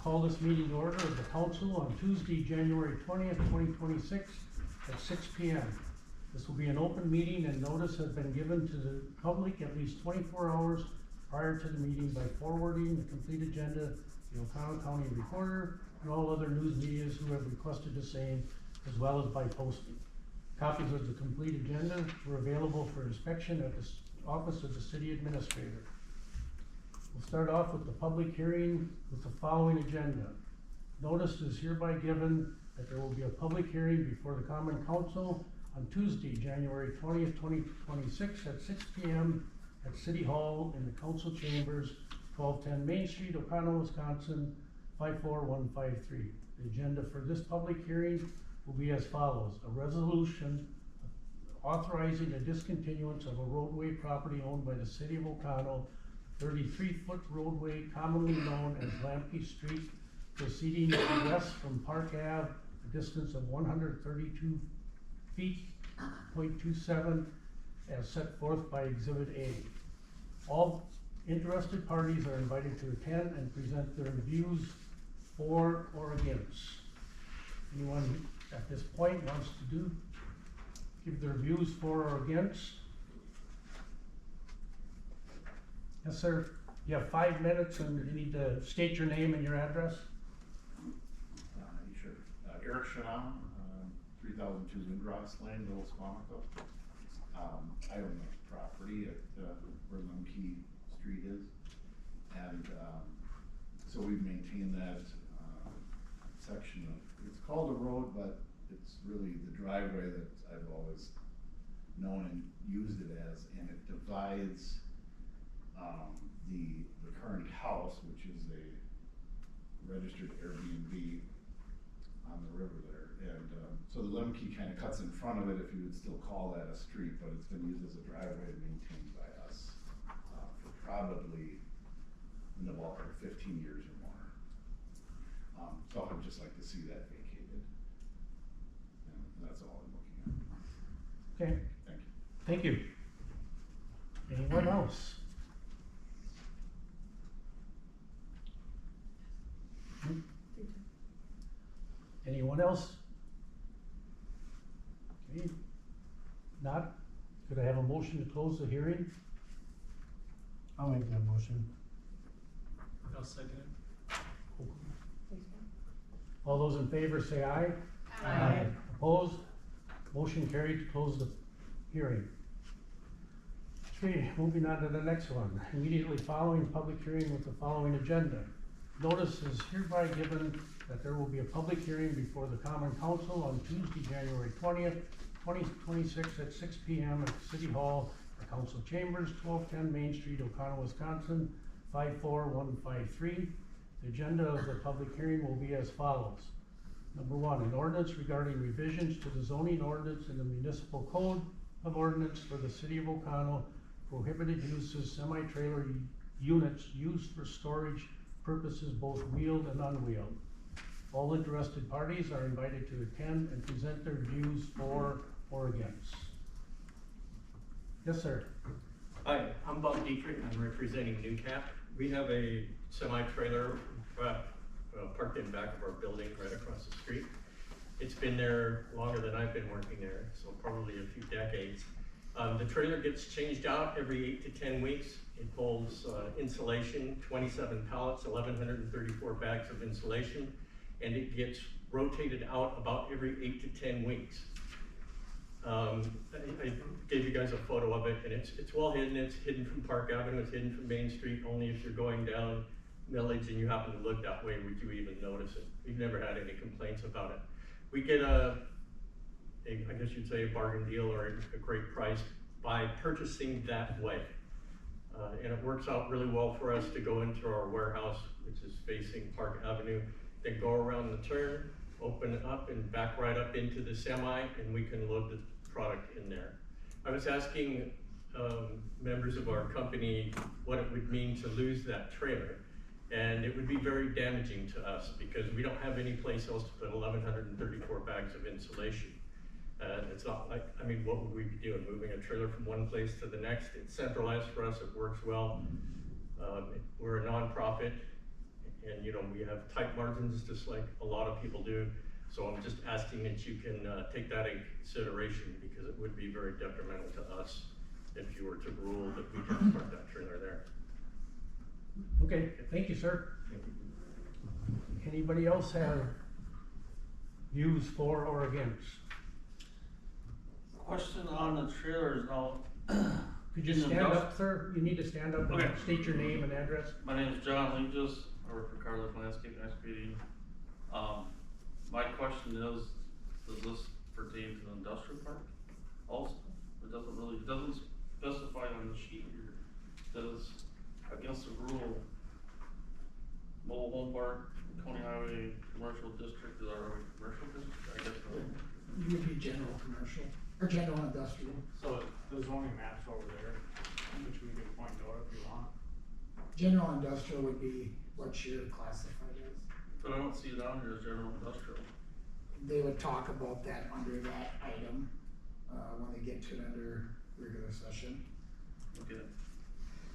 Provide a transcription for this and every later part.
call this meeting to order of the council on Tuesday, January 20th, 2026 at 6 p.m. This will be an open meeting and notice has been given to the public at least 24 hours prior to the meeting by forwarding the complete agenda to the Oconto County Recorder and all other news medias who have requested the same, as well as by posting. Copies of the complete agenda were available for inspection at the office of the city administrator. We'll start off with the public hearing with the following agenda. Notice is hereby given that there will be a public hearing before the Common Council on Tuesday, January 20th, 2026 at 6 p.m. at City Hall in the Council Chambers, 1210 Main Street, Oconto, Wisconsin, 54153. The agenda for this public hearing will be as follows. A resolution authorizing a discontinuance of a roadway property owned by the City of Oconto, 33-foot roadway commonly known as Lamke Street, proceeding west from Park Ave, a distance of 132 feet, 0.27, as set forth by Exhibit A. All interested parties are invited to attend and present their views for or against. Anyone at this point wants to give their views for or against? Yes, sir. You have 5 minutes and you need to state your name and your address. Sure. Eric Shanam, 3002 Lindros Lane, Little Squamico. I own the property at where Lemke Street is. And so we've maintained that section of, it's called a road, but it's really the driveway that I've always known and used it as, and it divides the current house, which is a registered Airbnb on the river there, and so the Lemke kind of cuts in front of it, if you would still call that a street, but it's been used as a driveway and maintained by us for probably in the ballpark of 15 years or more. So I'd just like to see that vacated, and that's all I'm looking at. Okay. Thank you. Thank you. Anyone else? Anyone else? Okay. Not? Could I have a motion to close the hearing? I'll make that motion. I'll second it. All those in favor say aye. Aye. Opposed? Motion carried to close the hearing. Okay, moving on to the next one. Immediately following public hearing with the following agenda. Notice is hereby given that there will be a public hearing before the Common Council on Tuesday, January 20th, 2026 at 6 p.m. at City Hall, the Council Chambers, 1210 Main Street, Oconto, Wisconsin, 54153. The agenda of the public hearing will be as follows. Number 1, an ordinance regarding revisions to the zoning ordinance in the municipal code of ordinance for the City of Oconto, prohibited uses, semi-trailer units used for storage purposes, both wheeled and unwheeled. All interested parties are invited to attend and present their views for or against. Yes, sir. Hi, I'm Bob Dietrich. I'm representing NewCap. We have a semi-trailer parked in back of our building right across the street. It's been there longer than I've been working there, so probably a few decades. The trailer gets changed out every 8 to 10 weeks. It holds insulation, 27 pallets, 1,134 bags of insulation, and it gets rotated out about every 8 to 10 weeks. I gave you guys a photo of it, and it's well hidden. It's hidden from Park Avenue, it's hidden from Main Street. Only if you're going down Millage and you happen to look that way would you even notice it. We've never had any complaints about it. We get I guess you'd say a bargain deal or a great price by purchasing that way. And it works out really well for us to go into our warehouse, which is facing Park Avenue, then go around the turn, open it up and back right up into the semi, and we can load the product in there. I was asking members of our company what it would mean to lose that trailer. And it would be very damaging to us because we don't have any place else to put 1,134 bags of insulation. It's not like, I mean, what would we be doing? Moving a trailer from one place to the next? It's centralized for us, it works well. We're a nonprofit And, you know, we have tight margins, just like a lot of people do. So I'm just asking that you can, take that in consideration, because it would be very detrimental to us if you were to rule that we can park that trailer there. Okay, thank you, sir. Anybody else have views for or against? Question on the trailers now. Could you In the stand dust- up, sir? You need to stand up and Okay. state your name and address. My name is John Legis, I work for Carlos Landscape and Excavating. My question is, does this pertain to the industrial park also? It doesn't specify on the sheet here, does, against the rule, mobile home park, County Highway, commercial district, is our commercial district, I guess. It would be general commercial, or general industrial. So the zoning maps over there, which we can point out if you want. General industrial would be what you're classified as. But I don't see it on here as general industrial. They would talk about that under that item, when they get to it under regular session. Okay,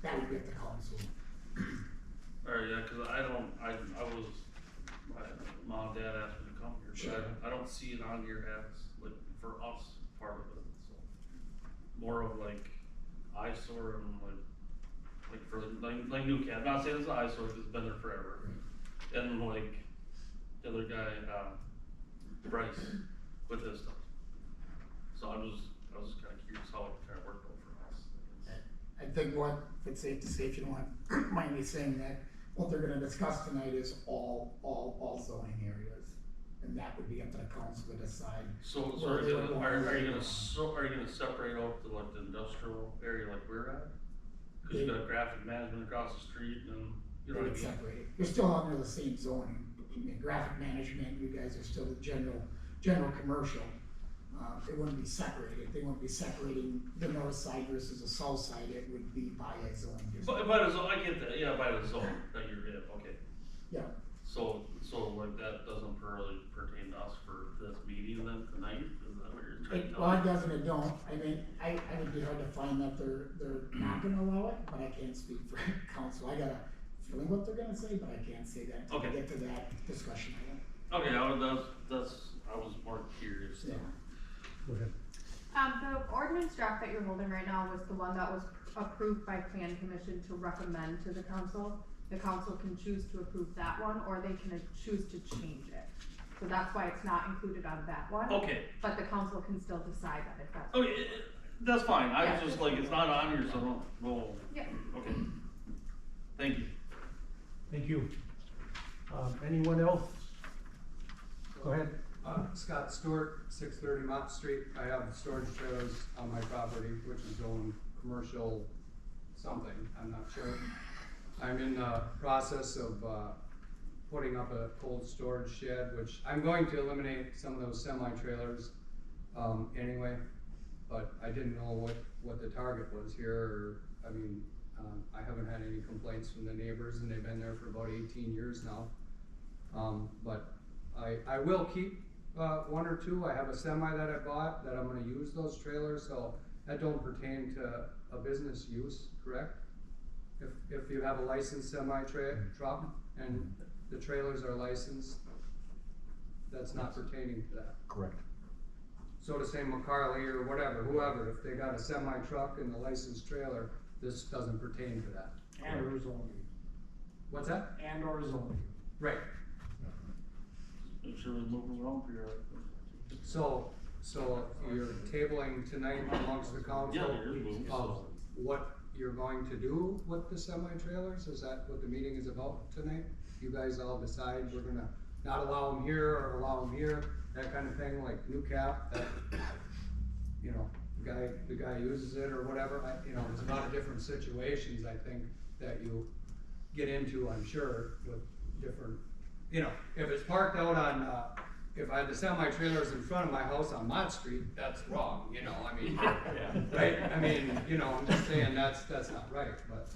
That would be at the council. alright, yeah, cause I was, my mom and dad asked me to come here, Sure. but I don't see it on here as, like, for us, part of it, so. More of like eyesore and like for like New Cat, not saying it's an eyesore, cause it's been there forever. And like the other guy, Bryce, with his stuff. So I was just kinda curious how it kinda worked out for us. I think what, if it's safe to say, if you don't want, mind me saying that, what they're gonna discuss tonight is all zoning areas. And that would be up to the council to decide. So Well, are they you were gonna, going are you to- gonna separate out the like the industrial area like we're at? Cause you They- got graphic management across the street and, you know what I It's mean? separated. You're still under the same zoning. I mean, graphic management, you guys are still the general commercial. It wouldn't be separated. They wouldn't be separating the north side versus the south side. It would be by a zoning district. By the zone, I get that, yeah, by the zone that you're in, okay. Yeah, So like that doesn't really pertain to us for this meeting then tonight, is that what you're trying to it, tell well, me? it doesn't, it don't. I mean, I would be hard to find that they're not gonna allow it, but I can't speak for council. I got a feeling what they're gonna say, but I can't say that until we Okay. get to that discussion item. Okay, I was more curious. Yeah. Go ahead. The ordinance draft that you're holding right now was the one that was approved by plan commission to recommend to the council. The council can choose to approve that one, or they can choose to change it. So that's why it's not included on that one. Okay, But the council can still decide that if that's. okay, that's fine, I was Yeah. just like, it's not on here, so I don't, well, Yeah. okay. Thank you. Thank you. Anyone else? Go ahead. Scott Stewart, 630 Mott Street. I have storage trailers on my property, which is zoned commercial something, I'm not sure. I'm in the process of, putting up a cold storage shed, which I'm going to eliminate some of those semi-trailers, anyway. But I didn't know what the target was here, or, I mean, I haven't had any complaints from the neighbors, and they've been there for about 18 years now. But I will keep, one or two. I have a semi that I bought that I'm gonna use those trailers, so that don't pertain to a business use, correct? If you have a licensed truck and the trailers are licensed, that's not pertaining to that. Correct. So to say McCarley or whatever, whoever, if they got a semi truck and a licensed trailer, this doesn't pertain to that. And or zoning. What's that? And or zoning. Right. Make sure we move around for your. So you're tabling tonight amongst the council? Yeah, you're moving, so. What you're going to do with the semi-trailers? Is that what the meeting is about tonight? You guys all decide we're gonna not allow them here or allow them here, that kind of thing, like New Cap, that, you know, the guy uses it or whatever. There's a lot of different situations, I think, that you get into, I'm sure, with different, if it's parked out on, if I had the semi-trailers in front of my house on Mott Street, that's wrong, I mean, right? I mean, I'm just saying that's not right, but,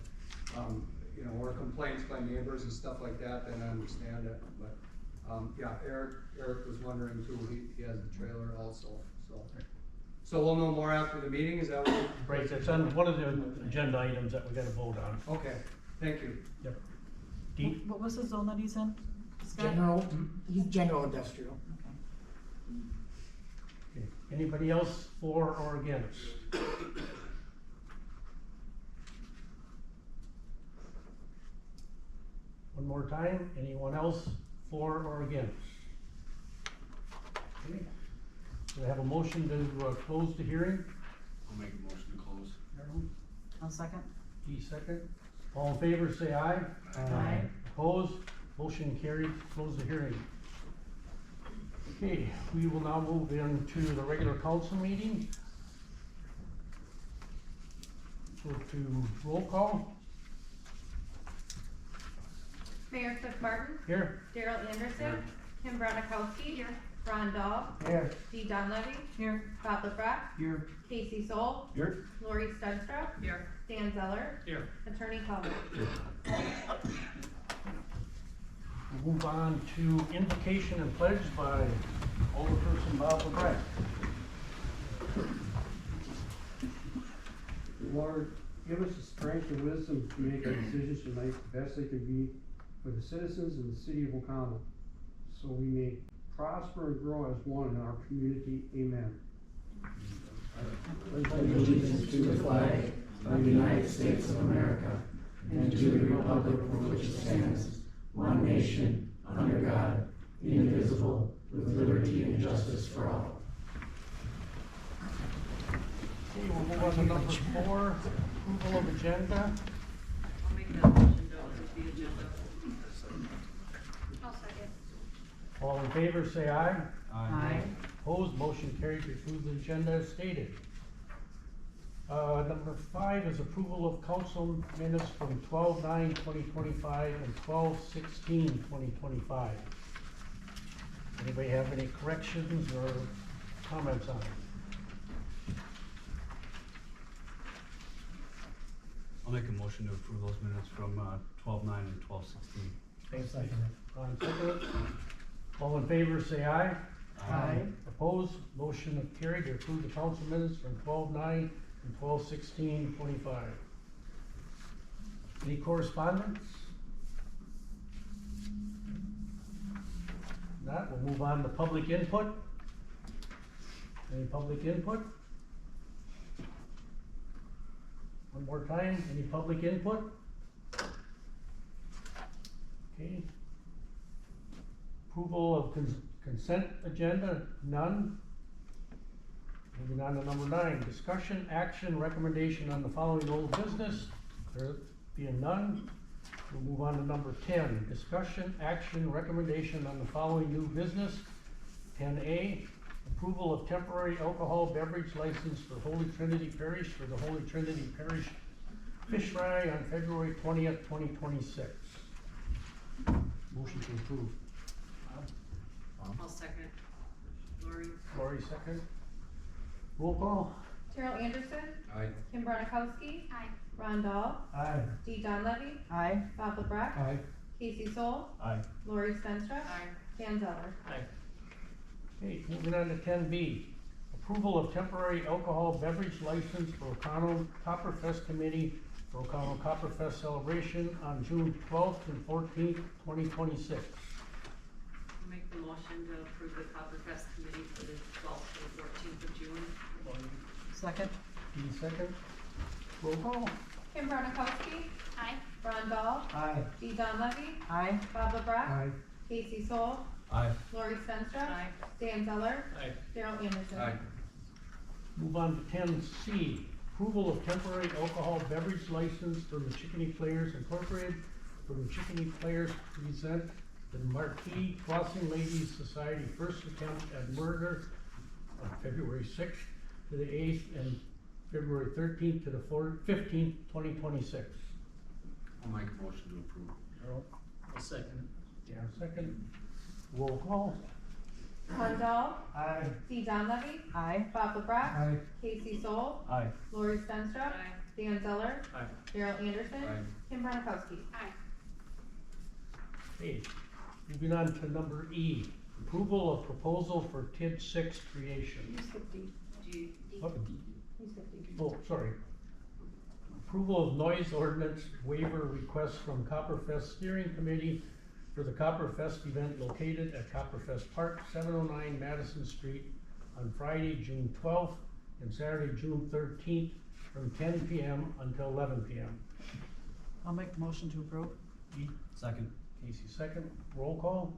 or complaints by neighbors and stuff like that, then I understand it, but, yeah, Eric was wondering too, he has the trailer also, so. So we'll know more after the meeting, is that what? Right, it's on one of the agenda items that we gotta vote on. Okay, thank you. Yep. D, What was the zone that he's in? Scott? He's general industrial. okay. Anybody else for or against? One more time, anyone else for or against? Okay. Do I have a motion to, close the hearing? I'll make a motion to close. Harold? I'll second. D second. All in favor, say aye. Aye. Opposed? Motion carried. Close the hearing. Okay, we will now move into the regular council meeting. Go to roll call. Mayor Cliff Martin, Here. Daryl Anderson, Kim Bradakowski. Here. Ron Dahl, Here. Dee Donlevy, Here. Bob LaBrock, Here. Casey Soul, Here. Lori Stenstra, Here. Dan Zeller, Here. Attorney Cullen. We'll move on to invocation and pledge by Alderperson Bob LaBrock. Lord, give us the strength and wisdom to make our decisions tonight the best they can be for the citizens of the city of Oconto, so we may prosper and grow as one in our community. Amen. Allegiance to the flag of the United States of America and to the republic for which it stands, one nation, under God, indivisible, with liberty and justice for all. Okay, we'll move on to number 4, approval of agenda. I'll make that motion to approve the agenda. I'll second. All in favor, say aye. Aye. Opposed, motion carried to approve the agenda as stated. Number 5 is approval of council minutes from 12/9/2025 and 12/16/2025. Anybody have any corrections or comments on it? I'll make a motion to approve those minutes from 12/9 and 12/16. Thanks, Ron, second. All in favor, say aye. Aye. Opposed, motion carried to approve the council minutes from 12/9 and 12/16/25. Any correspondence? Not, we'll move on to public input. Any public input? One more time, any public input? Okay. Approval of consent agenda, none. Moving on to number 9, discussion, action, recommendation on the following old business, there being none. We'll move on to number 10, discussion, action, recommendation on the following new business. 10A, approval of temporary alcohol beverage license for Holy Trinity Parish for the Holy Trinity Parish Fish Fry on February 20th, 2026. Motion to approve. I'll second. Lori? Lori second. Roll call. Daryl Anderson, Aye. Kim Bradakowski. Ron Dahl, Aye. Dee Donlevy, Aye. Bob LaBrock, Aye. Casey Soul, Aye. Lori Stenstra, Aye. Dan Zeller. Okay, moving on to 10B. Approval of temporary alcohol beverage license for Oconto Copperfest Committee for Oconto Copperfest celebration on June 12th and 14th, 2026. I'll make the motion to approve the Copperfest committee for the 12th and 14th of June. Second. D second. Roll call. Kim Bradakowski. Ron Dahl, Aye. Dee Donlevy, Aye. Bob LaBrock, Aye. Casey Soul, Aye. Lori Stenstra, Aye. Dan Zeller, Aye. Daryl Anderson. Aye. Move on to 10C. Approval of temporary alcohol beverage license for the Chickeny Players Incorporated for the Chickeny Players present the Marquee Crossing Ladies Society first attempt at murder on February 6th to the 8th and February 13th to the 15th, 2026. I'll make a motion to approve. Harold? I'll second. Dan second. Roll call. Ron Dahl, Aye. Dee Donlevy, Aye. Bob LaBrock, Aye. Casey Soul, Aye. Lori Stenstra, Aye. Dan Zeller, Aye. Daryl Anderson, Aye. Kim Bradakowski. Okay, moving on to number E. Approval of proposal for TID 6 creation. You skipped D. G. What? You skipped D. Oh, sorry. Approval of noise ordinance waiver request from Copperfest Steering Committee for the Copperfest event located at Copperfest Park, 709 Madison Street on Friday, June 12th and Saturday, June 13th from 10 p.m. until 11 p.m. I'll make the motion to approve. Second. Casey second, roll call.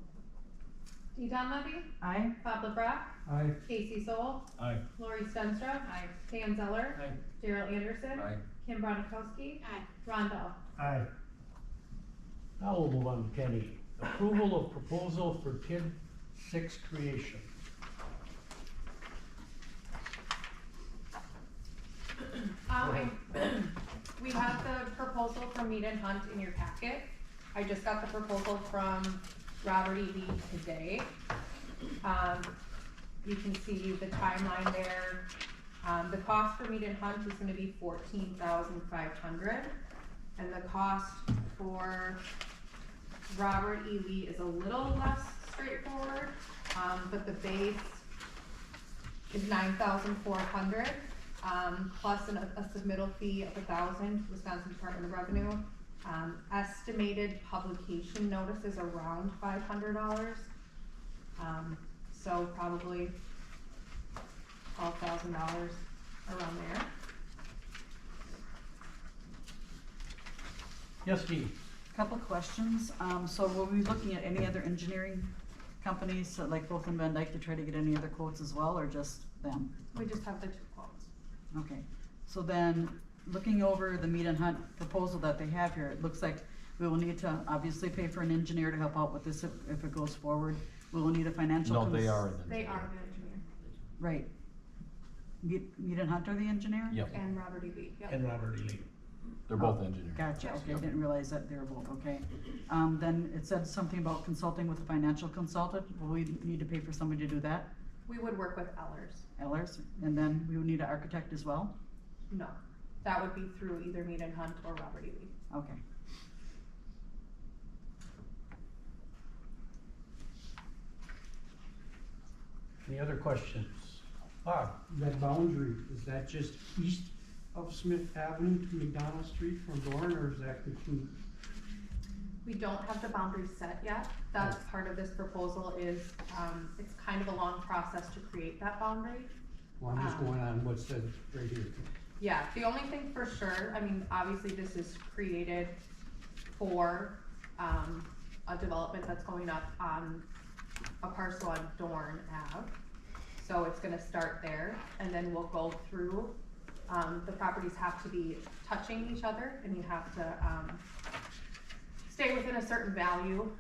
Dee Donlevy? Aye. Bob LeBrock? Aye. Casey Zoll? Aye. Lori Stenstrup? Aye. Dan Zeller? Aye. Daryl Anderson? Aye. Kim Brodakowski? Aye. Ron Bell? Aye. Now we'll move on to 10E. Approval of proposal for TID 6 creation. We have the proposal from Mead and Hunt in your packet. I just got the proposal from Robert E. Lee today. You can see the timeline there. The cost for Mead and Hunt is gonna be $14,500, and the cost for Robert E. Lee is a little less straightforward, but the base is $9,400, plus a submittal fee of $1,000 to Wisconsin Department of Revenue. Estimated publication notice is around $500, so probably $12,000 around there. Yes, Dee? Couple questions. So will we be looking at any other engineering companies, so like both in Van Dyke, to try to get any other quotes as well, or just them? We just have the 2 quotes. Okay, so then, looking over the Mead and Hunt proposal that they have here, it looks like we will need to obviously pay for an engineer to help out with this if it goes forward. We will need a financial. No, they are. They are the engineer, Right. Mead and Hunt are the engineer? Yep, and Robert E. Lee, yep. And Robert E. Lee. they're both engineers. Gotcha, okay, I didn't realize that they were both, okay. Then it said something about consulting with a financial consultant. Will we need to pay for somebody to do that? We would work with Ellers. Ellers? And then we would need an architect as well? No, that would be through either Mead and Hunt or Robert E. Lee. Okay. Any other questions? Bob? That boundary, is that just east of Smith Avenue to McDonald Street from Dorn, or does that include? We don't have the boundaries set yet. That's part of this proposal is, it's kind of a long process to create that boundary. Well, I'm just going on what says right here. Yeah, the only thing for sure, I mean, obviously this is created for, a development that's going up on a parcel on Dorn Ave. So it's gonna start there, and then we'll go through, the properties have to be touching each other, and you have to, stay within a certain value,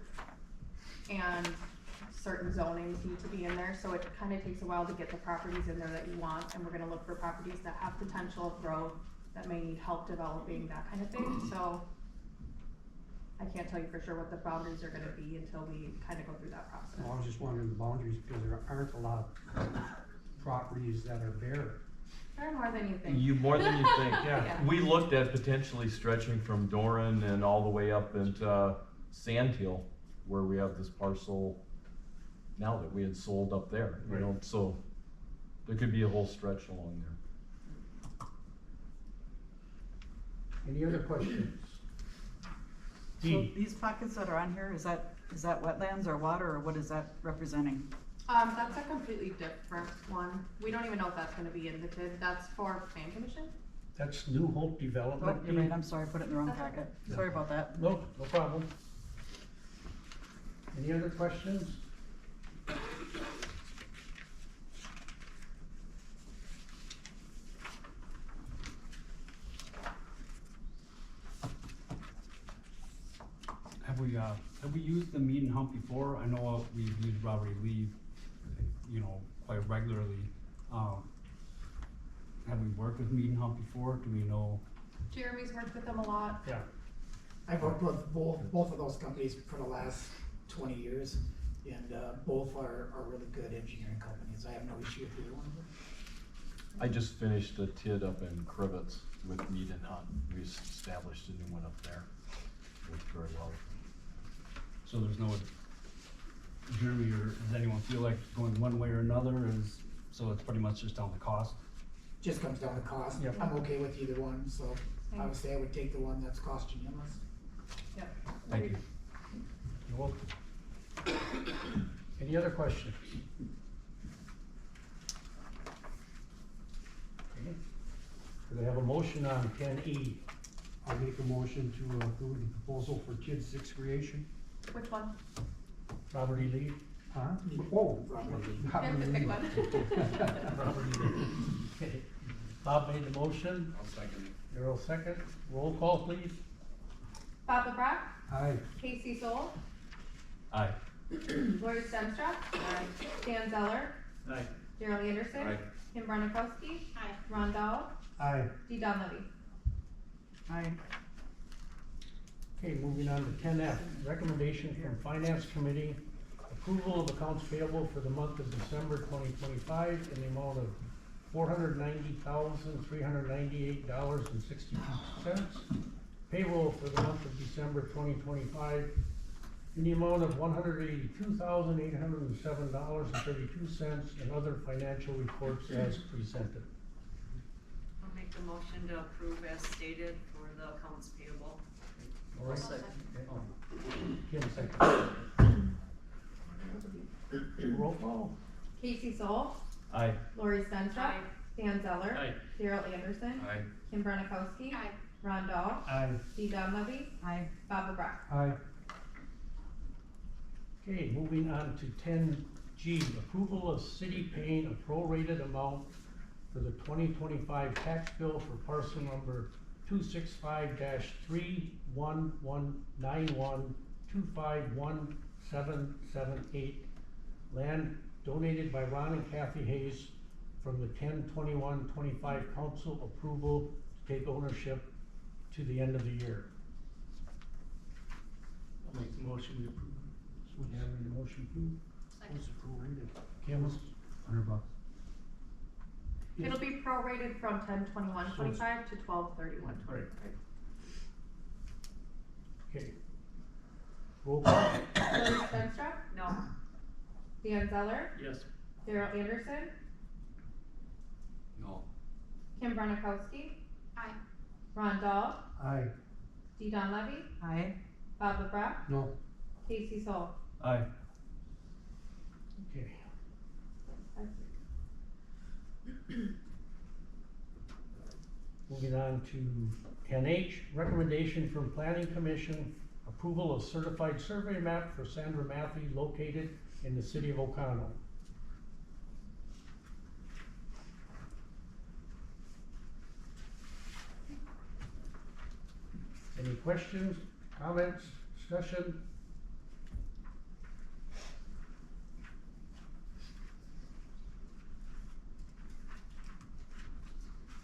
and certain zonings need to be in there, so it kinda takes a while to get the properties in there that you want, and we're gonna look for properties that have potential of growth, that may need help developing, that kind of thing, so I can't tell you for sure what the boundaries are gonna be until we kinda go through that process. Well, I was just wondering the boundaries, because there aren't a lot of properties that are bare. There are more than you think. More than you think, Yeah. Yeah. We looked at potentially stretching from Doran and all the way up into Sand Hill, where we have this parcel now that we had sold up there, you know, so there could be a whole stretch along there. Any other questions? So Dee? these pockets that are on here, is that wetlands or water, or what is that representing? That's a completely different one. We don't even know if that's gonna be in the TID. That's for plan commission. That's New Hope Oh, Development. you're right, I'm sorry, I put it in the wrong packet. Sorry about that. No, no problem. Any other questions? Have we used the Mead and Hunt before? I know we've used Robert E. Lee, you know, quite regularly. Have we worked with Mead and Hunt before? Do we know? Jeremy's worked with them a lot. Yeah. I've worked with both of those companies for the last 20 years, and both are really good engineering companies. I have no issue with either one of them. I just finished a TID up in Crivets with Mead and Hunt. We established a new one up there. Worked very well. So there's no, Jeremy, or does anyone feel like going one way or another, so it's pretty much just down the cost? Just comes down to cost. Yep. I'm okay with either one, so Obviously, I would take the one that's cost you less. Yep. Thank you. You're welcome. Any other questions? Okay. Could I have a motion on 10E? I'll make a motion to approve the proposal for Kids Six Creation. Which one? Robert E. Lee? Huh? Oh. You have to pick one. Robert E. Lee. Okay. Bob made the motion. I'll second it. Darrell second. Roll call, please. Bob LeBrock, Aye. Casey Stoll, Aye. Lori Stenstrup, Dan Zeller, Aye. Daryl Anderson, Aye. Kim Brannakowski, Aye. Ron Dahl, Aye. Dee Donlevy. Aye. Okay, moving on to 10F, recommendation from Finance Committee, approval of accounts payable for the month of December 2025 in the amount of $490,398.62. Payroll for the month of December 2025 in the amount of $182,807.32, and other financial reports as presented. I'll make the motion to approve as stated for the accounts payable. All right. Kim, second. Roll call. Casey Stoll, Aye. Lori Stenstrup, Aye. Dan Zeller, Aye. Daryl Anderson, Aye. Kim Brannakowski, Aye. Ron Dahl, Aye. Dee Donlevy, Aye. Bob LeBrock. Aye. Okay, moving on to 10G, approval of city paying a prorated amount for the 2025 tax bill for parcel number 265-31191251778, land donated by Ron and Kathy Hayes from the 10/21/25 council approval to take ownership to the end of the year. I'll make the motion to approve. So we have a motion approved. What's the prorated? Kim? $100. It'll be prorated from 10/21/25 to 12/31/25. Okay. Roll call. Lori Stenstrup, No. Dan Zeller, Yes. Daryl Anderson, No. Kim Brannakowski, Aye. Ron Dahl, Aye. Dee Donlevy, Aye. Bob LeBrock, No. Casey Stoll. Aye. Okay. Moving on to 10H, recommendation from Planning Commission, approval of certified survey map for Sandra Matthew located in the city of Oconto. Any questions, comments, discussion?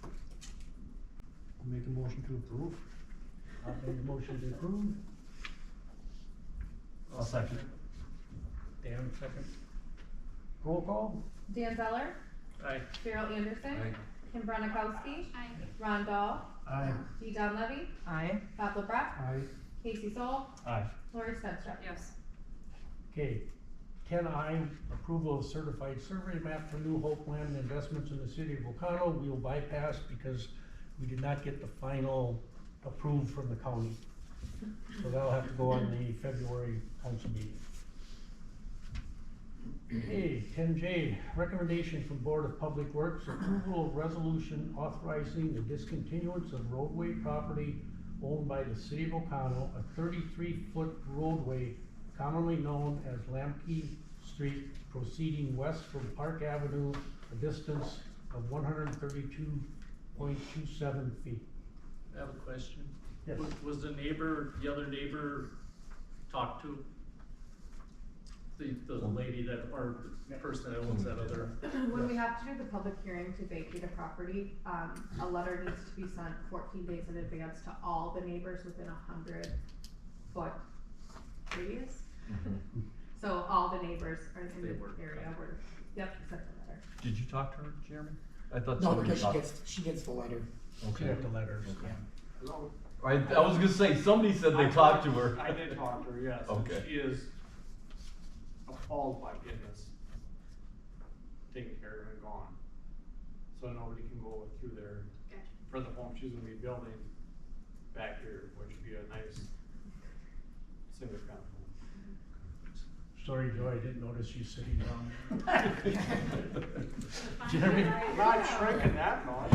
I'll make a motion to approve. I'll make the motion to approve. I'll second. Dan, second. Roll call? Dan Zeller, Aye. Daryl Anderson, Aye. Kim Brannakowski, Aye. Ron Dahl, Aye. Dee Donlevy, Aye. Bob LeBrock, Aye. Casey Stoll, Aye. Lori Stenstrup. Yes. Okay, 10I, approval of certified survey map for New Hope Land Investments in the city of Oconto. We will bypass because we did not get the final approved from the county. So that'll have to go on the February council meeting. Okay, 10J, recommendation from Board of Public Works, approval of resolution authorizing the discontinuance of roadway property owned by the city of Oconto, a 33-foot roadway commonly known as Lamke Street, proceeding west from Park Avenue, a distance of 132.27 feet. I have a question. Yes. Was the neighbor, the other neighbor talked to? The lady that, or the person that owns that other? When we have to do the public hearing to vacate a property, a letter needs to be sent 14 days in advance to all the neighbors within 100-foot radius. So all the neighbors are in They the were- area where, yep, sent the letter. Did you talk to her, Jeremy? I thought No, somebody because talked. she gets the letter. She Okay. got the letters. Okay. Hello? I was gonna say, somebody said they talked to her. I did talk to her, yes. and Okay. She is appalled by getting this taken care of and gone. So nobody can go through there Gotcha. for the home she's gonna be building. back here, which would be a nice single family home. Sorry, Joe, I didn't notice you sitting down. Jeremy? Not shrinking that much.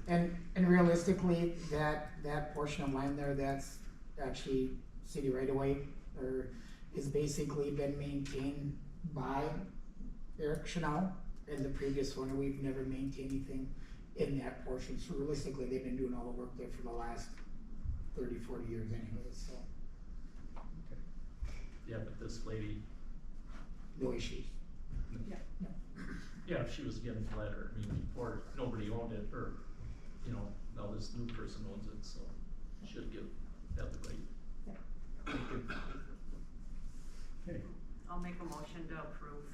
And realistically, that portion of land there, that's actually city right away, or is basically been maintained by Eric Chanel. In the previous one, we've never maintained anything in that portion, so realistically, they've been doing all the work there for the last 30, 40 years anyways, so, Yeah, but this lady, no issues. yeah, if she was getting flatter, I mean, before, nobody owned it, or, you know, now this new person owns it, so should give that the right. Okay, I'll make a motion to approve.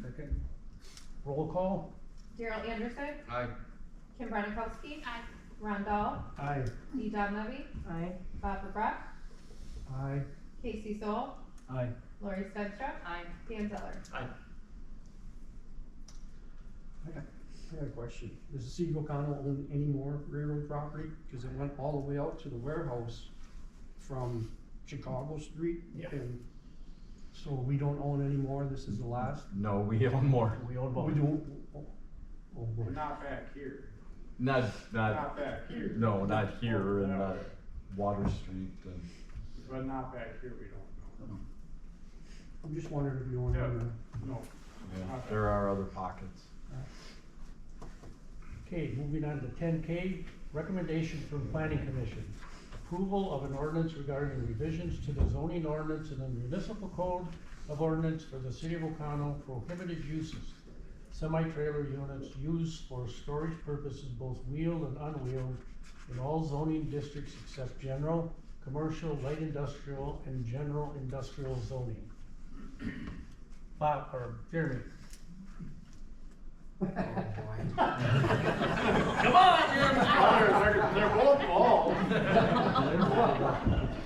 second. Roll call? Daryl Anderson, Aye. Kim Bradikowski. Ron Dahl, Aye. Lee Don Levy, Aye. Bob LeBrock, Aye. Casey Stoll, Aye. Lori Stenstra, Aye. Dan Zeller. Aye. I got a question. Does the city of O'Connell own any more railroad property? Cause it went all the way out to the warehouse from Chicago Street. Yeah. And so we don't own any more, this is the last? No, we own more. We own both. We don't, oh boy. Not back here, Not, not back here. no, not here in, Water Street and. But not back here, we don't know. I'm just wondering if you own Yeah. any. No. Yeah, Not there are other pockets. Okay, moving on to 10K, recommendation from Planning Commission. Approval of an ordinance regarding revisions to the zoning ordinance and the municipal code of ordinance for the city of O'Connell prohibited uses. Semi-trailer units used for storage purposes, both wheeled and unwheeled, in all zoning districts except general, commercial, light industrial, and general industrial zoning. Bob, or Jeremy? Oh, boy. Come on, Jim! They're both bald.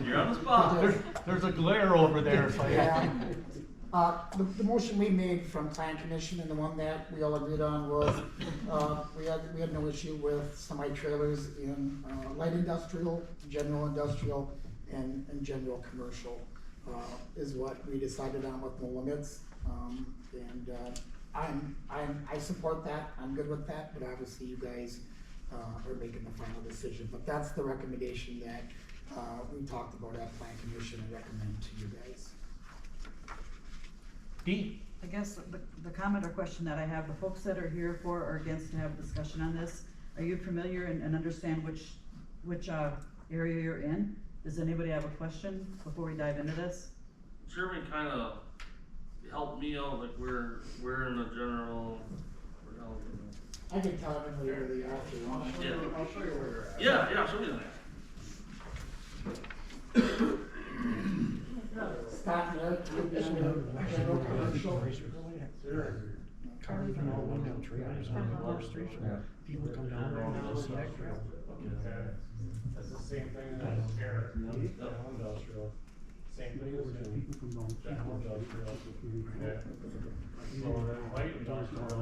You're on the spot. There's a glare over there, so Yeah. The motion we made from Plan Commission and the one that we all agreed on was, we had no issue with semi-trailers in, light industrial, general industrial, and general commercial, is what we decided on with no limits. I support that, I'm good with that, but obviously you guys, are making the final decision. But that's the recommendation that, we talked about at Plan Commission and recommend to you guys. Dee? I guess the comment or question that I have, the folks that are here for or against to have a discussion on this, are you familiar and understand which area you're in? Does anybody have a question before we dive into this? Jeremy kinda helped me out, like we're in the general, we're out in I can tell them where they are if you want. Yeah. I'll show you where you're at. the- yeah, show me that. Scott, Eric, you'll be under general commercial. Cars and all window trailers on Water Street. People come down there and they'll see that trail. That's the same thing as Eric. Industrial. Same thing as People him. come down. General industrial. Yeah. So then light industrial is the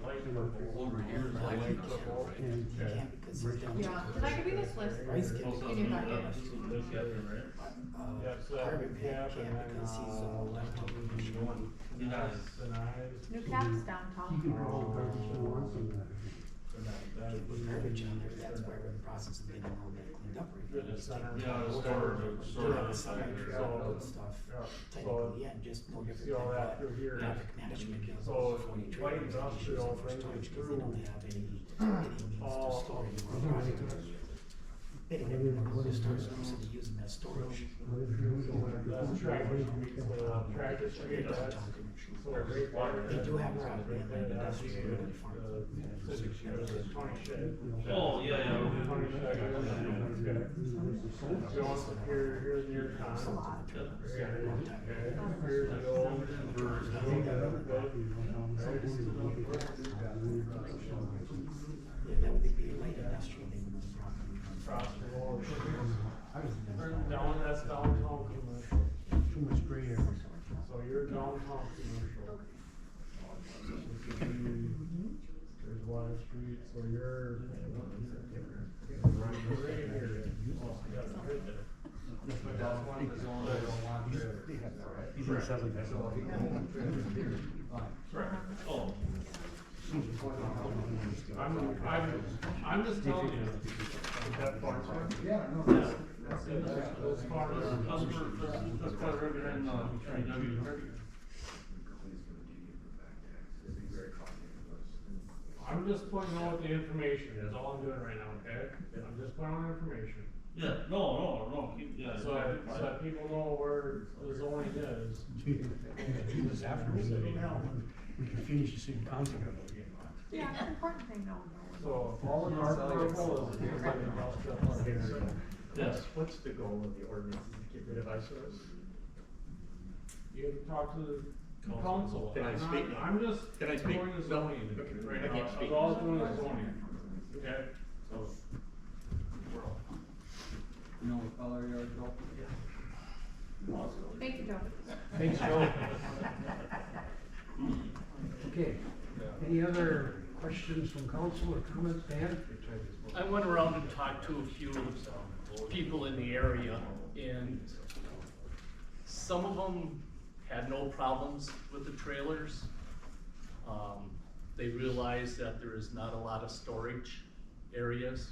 light purple. Over here is the light purple. And Yeah. Can't because he's down. Yeah, did I give you this list? Rice Gate. In your packet. Yeah, so that Carbon would Pack cap can't and then, because he's the knives. New caps You downtown. can put all garbage in once and Garbage on there, that's why we're in the process of getting all that cleaned up. right now. The center. Yeah, the storage, Do storage. have a semi-trailer load stuff, Yeah, so technically, yeah, just no you different see all than that what through here. traffic management does. So for the light trailers, industrial for brings storage, it 'cause they don't through have any means to all store of anymore. They don't have anywhere to store them, so they use them as storage. That's Tractor Street, so Tractor Street, that's, so right water. They do have property in light industrial and farm. County shed. Oh, yeah. County shed, okay. Going from here near There's a town. lot of trailers. Here's the old. Yeah, that would be light industrial, they would have property. Across the road. Down, that's downtown commercial. too much gray area. So you're downtown commercial. There's Water Street, so you're Correct. So he can hold the trailer here, fine. Correct. Oh, I'm just telling you, that part's right. Yeah, no, yeah. Those cars, That's part of it in, I'm just putting out the information, that's all I'm doing right now, okay? I'm just putting out information. Yeah, no, keep, yeah. So that people know where the zoning is. Do this after we can finish the city council. Yeah, it's an important thing, no. So if all in our protocol is things like industrial park. Yes. What's the goal of the ordinance, is to get rid of eyesores? You have to talk to the council. Can I speak now? I'm just Can I speak? doing the No. zoning. Okay, Right I now, can't I speak. was all doing the zoning. Okay? So. You know what color you are, Joe? Thank you, Joe. Thanks, Joe. Okay, any other questions from council or comments, Dan? I went around and talked to a few people in the area, and some of them had no problems with the trailers. They realized that there is not a lot of storage areas,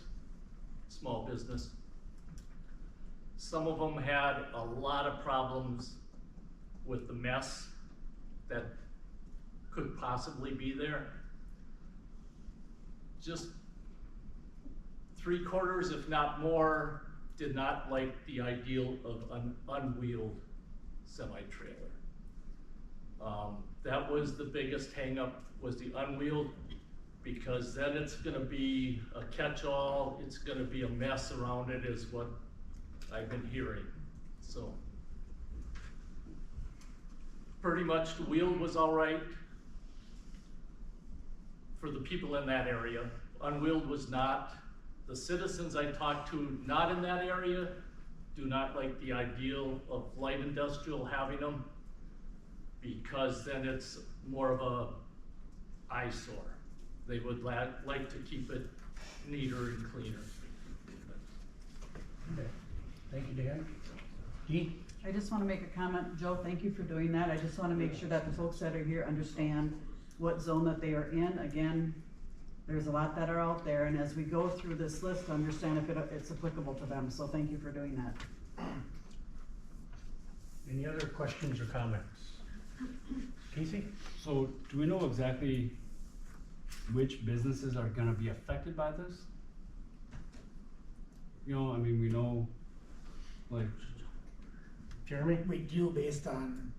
small business. Some of them had a lot of problems with the mess that could possibly be there. Just 3/4, if not more, did not like the ideal of an unwheeled semi-trailer. That was the biggest hangup, was the unwheeled, because then it's gonna be a catch-all, it's gonna be a mess around it, is what I've been hearing, so. Pretty much the wheeled was all right for the people in that area. Unwheeled was not. The citizens I talked to not in that area do not like the ideal of light industrial having them, because then it's more of a eyesore. They would like to keep it neater and cleaner. Okay. Thank you, Dan. Dee? I just wanna make a comment, Joe, thank you for doing that, I just wanna make sure that the folks that are here understand what zone that they are in. Again, there's a lot that are out there, and as we go through this list, understand if it's applicable to them, so thank you for doing that. Any other questions or comments? Casey? So do we know exactly which businesses are gonna be affected by this? You know, I mean, we know, like, Jeremy? We do based on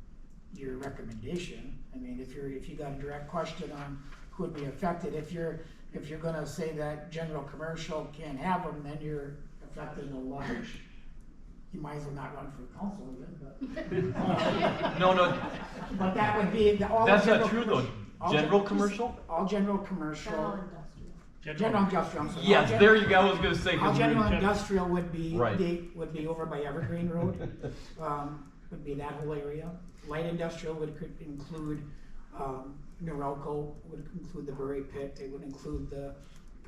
your recommendation. I mean, if you got a direct question on who would be affected, if you're gonna say that general commercial can't have them, then you're affecting a large, you might as well not run for council again, but. No, But that would be, all that's general not true though. all General gen- commercial? All general commercial. General industrial, I'm sorry. Yes, there you go, I was gonna say. 'cause All we- general industrial would be, Right. would be over by Evergreen Road, would be that whole area. Light industrial could include, Norelco, would include the Brewery Pit, it would include the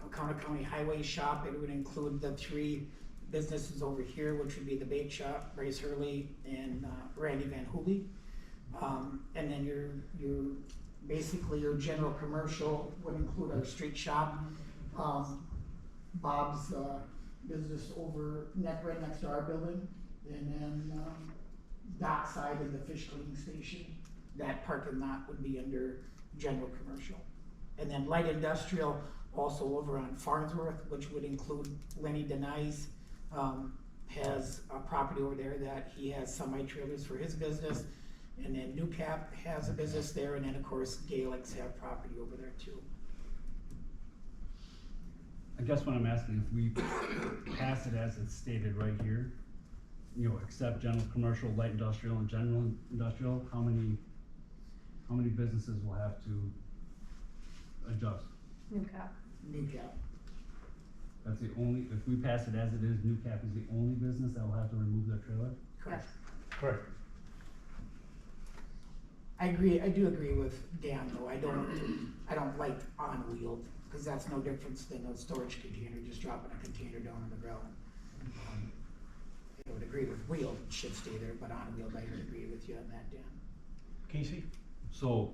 Oconto County Highway Shop, it would include the 3 businesses over here, which would be the bait shop, Bryce Hurley, and, Randy Van Hooley. And then basically your general commercial would include our street shop, Bob's, business right next to our building, and then, dockside of the fish cleaning station. That parking lot would be under general commercial. And then light industrial, also over on Farnsworth, which would include Lenny Denise, has a property over there that he has semi-trailers for his business. And then New Cap has a business there, and then of course Gaelics have property over there too. I guess what I'm asking, if we pass it as it's stated right here, you know, except general commercial, light industrial, and general industrial, how many businesses will have to adjust? New cap. New Cap. That's the only, if we pass it as it is, New Cap is the only business that will have to remove their trailer? Correct. Correct. I do agree with Dan though, I don't like on-wheeled, cause that's no difference than a storage container, just dropping a container down on the ground. I would agree with wheeled, it should stay there, but on wheeled, I would agree with you on that, Dan. Casey? So,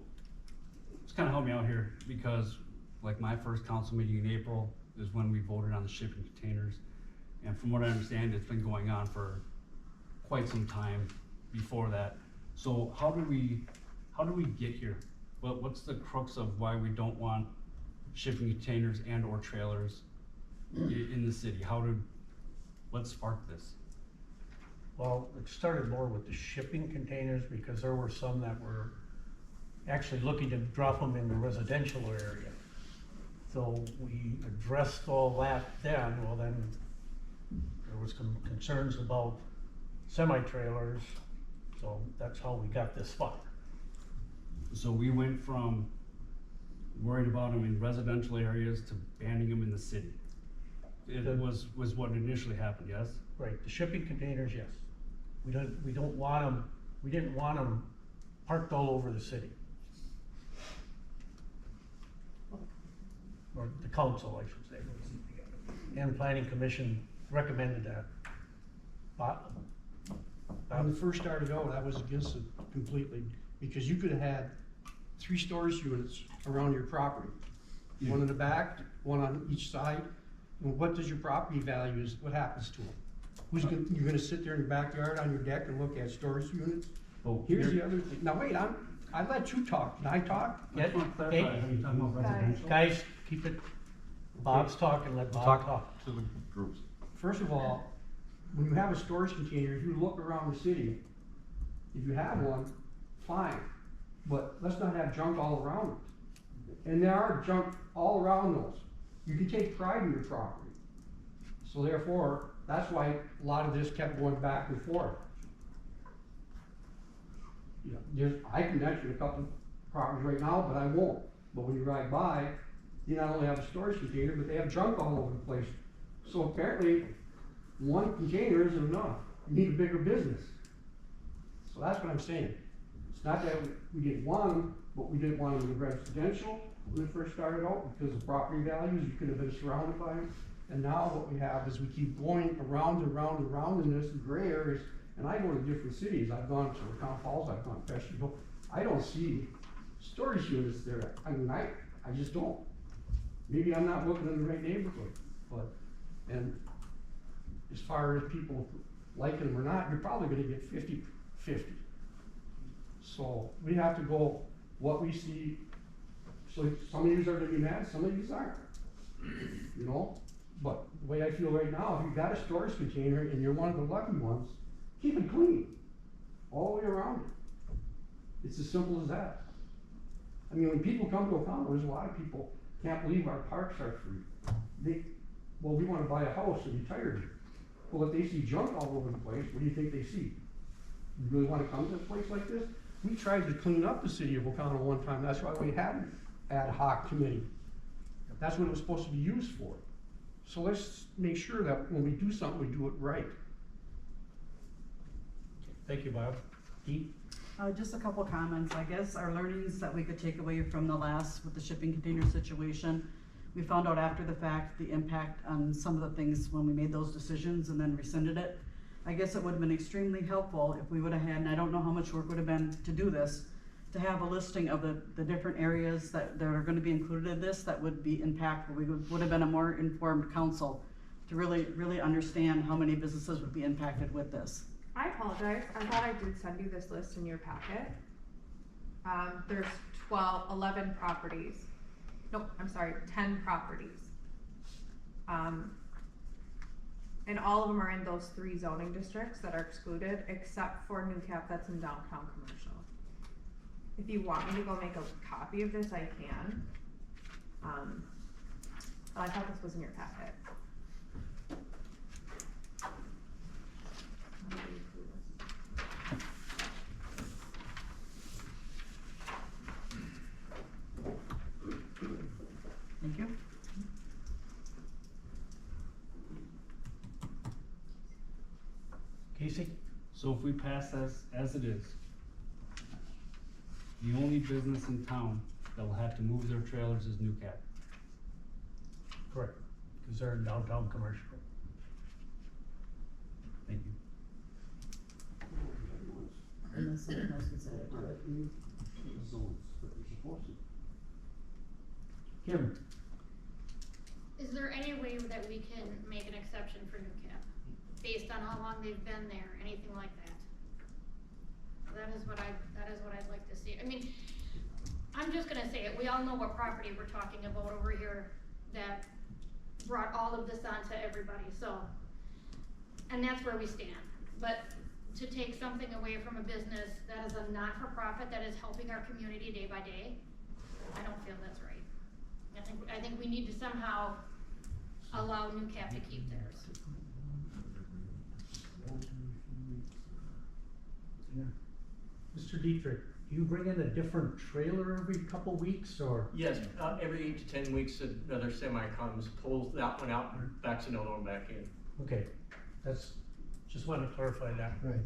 it's kinda help me out here, because like my first council meeting in April is when we voted on the shipping containers. And from what I understand, it's been going on for quite some time before that. So how do we get here? What's the crux of why we don't want shipping containers and or trailers in the city? What sparked this? Well, it started more with the shipping containers because there were some that were actually looking to drop them in the residential area. So we addressed all that then, well then, there was some concerns about semi-trailers, so that's how we got this far. So we went from worried about them in residential areas to banning them in the city. It was what initially happened, yes? Right, the shipping containers, yes. We didn't want them parked all over the city. Or the council, I should say. And planning commission recommended that. When it first started out, I was against it completely, because you could have had 3 storage units around your property. One in the back, one on each side. And what does your property value is, what happens to them? You're gonna sit there in the backyard on your deck and look at storage units? Oh, Here's the other thing, now wait, I let you talk, can I talk? I just want to clarify, are you talking about residential? Guys, keep it, Bob's talking, let Bob talk. To the groups. First of all, when you have a storage container, if you look around the city, if you have one, fine, but let's not have junk all around it. And there are junk all around those. You can take pride in your property. So therefore, that's why a lot of this kept going back and forth. You know, I can mention a couple properties right now, but I won't. But when you ride by, you not only have a storage container, but they have junk all over the place. So apparently, one container isn't enough. You need a bigger business. So that's what I'm saying. It's not that we didn't want them, but we didn't want them in residential when it first started out because of property values. You could have been surrounded by them. And now what we have is we keep going around and round and round in this gray areas. And I go to different cities. I've gone to Town Falls, I've gone to Peschel. I don't see storage units there. I mean, I just don't. Maybe I'm not looking in the right neighborhood, but, and as far as people liking them or not, you're probably gonna get 50-50. So we have to go what we see. So some of these are gonna be mad, some of these aren't, you know? But the way I feel right now, if you've got a storage container and you're one of the lucky ones, keep it clean, all the way around it. It's as simple as that. I mean, when people come to O'Connell, there's a lot of people can't believe our parks are free. Well, we wanna buy a house and retire here. Well, if they see junk all over the place, what do you think they see? You really wanna come to a place like this? We tried to clean up the city of O'Connell one time, that's why we had an ad hoc committee. That's what it was supposed to be used for. So let's make sure that when we do something, we do it right. Thank you, Bob. Dee? Just a couple comments. I guess our learnings that we could take away from the last with the shipping container situation. We found out after the fact the impact on some of the things when we made those decisions and then rescinded it. I guess it would have been extremely helpful if we would have had, and I don't know how much work would have been to do this, to have a listing of the different areas that are gonna be included in this that would be impactful. We would have been a more informed council to really understand how many businesses would be impacted with this. I apologize, I thought I did send you this list in your packet. There's 11 properties. Nope, I'm sorry, 10 properties. And all of them are in those 3 zoning districts that are excluded, except for New Cap that's in downtown commercial. If you want me to go make a copy of this, I can. I thought this was in your packet. Thank you. Casey? So if we pass this as it is, the only business in town that will have to move their trailers is New Cap. Correct, because they're in downtown commercial. Thank you. something else gets added to it. Kim, Is there any way that we can make an exception for New Cap, based on how long they've been there, anything like that? That is what I'd like to see. I mean, I'm just gonna say it, we all know what property we're talking about over here that brought all of this onto everybody, so. And that's where we stand. But to take something away from a business that is a not-for-profit, that is helping our community day by day, I don't feel that's right. I think we need to somehow allow New Cap to keep theirs. Mr. Dietrich, do you bring in a different trailer every couple weeks, or? Yes, every 8 to 10 weeks, another semi comes, pulls that one out, and backs another one back in. Okay, just wanted to clarify that. Right.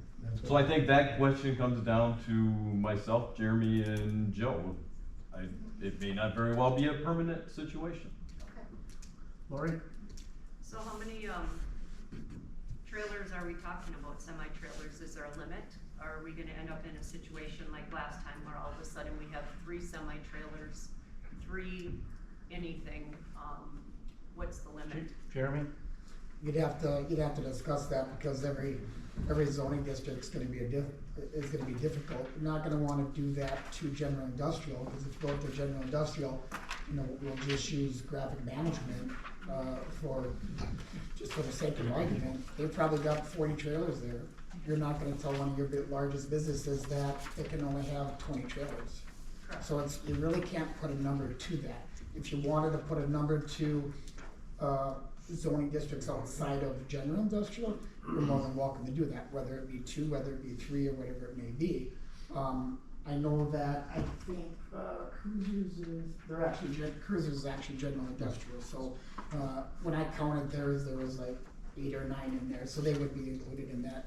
So I think that question comes down to myself, Jeremy, and Joe. It may not very well be a permanent situation. Lori? So how many, trailers are we talking about, semi-trailers? Is there a limit? Or are we gonna end up in a situation like last time where all of a sudden we have 3 semi-trailers, 3 anything, what's the limit? Jeremy? You'd have to discuss that, because every zoning district's gonna be is gonna be difficult. You're not gonna wanna do that to general industrial, because if you go to general industrial, we'll just use graphic management, for the sake of argument. They've probably got 40 trailers there. You're not gonna tell one of your largest businesses that it can only have 20 trailers. Correct. So you really can't put a number to that. If you wanted to put a number to, zoning districts outside of general industrial, you're more than welcome to do that, whether it be 2, whether it be 3, or whatever it may be. I know that, I think, Cruisers is actually general industrial, so, when I counted theirs, there was like 8 or 9 in there, so they would be included in that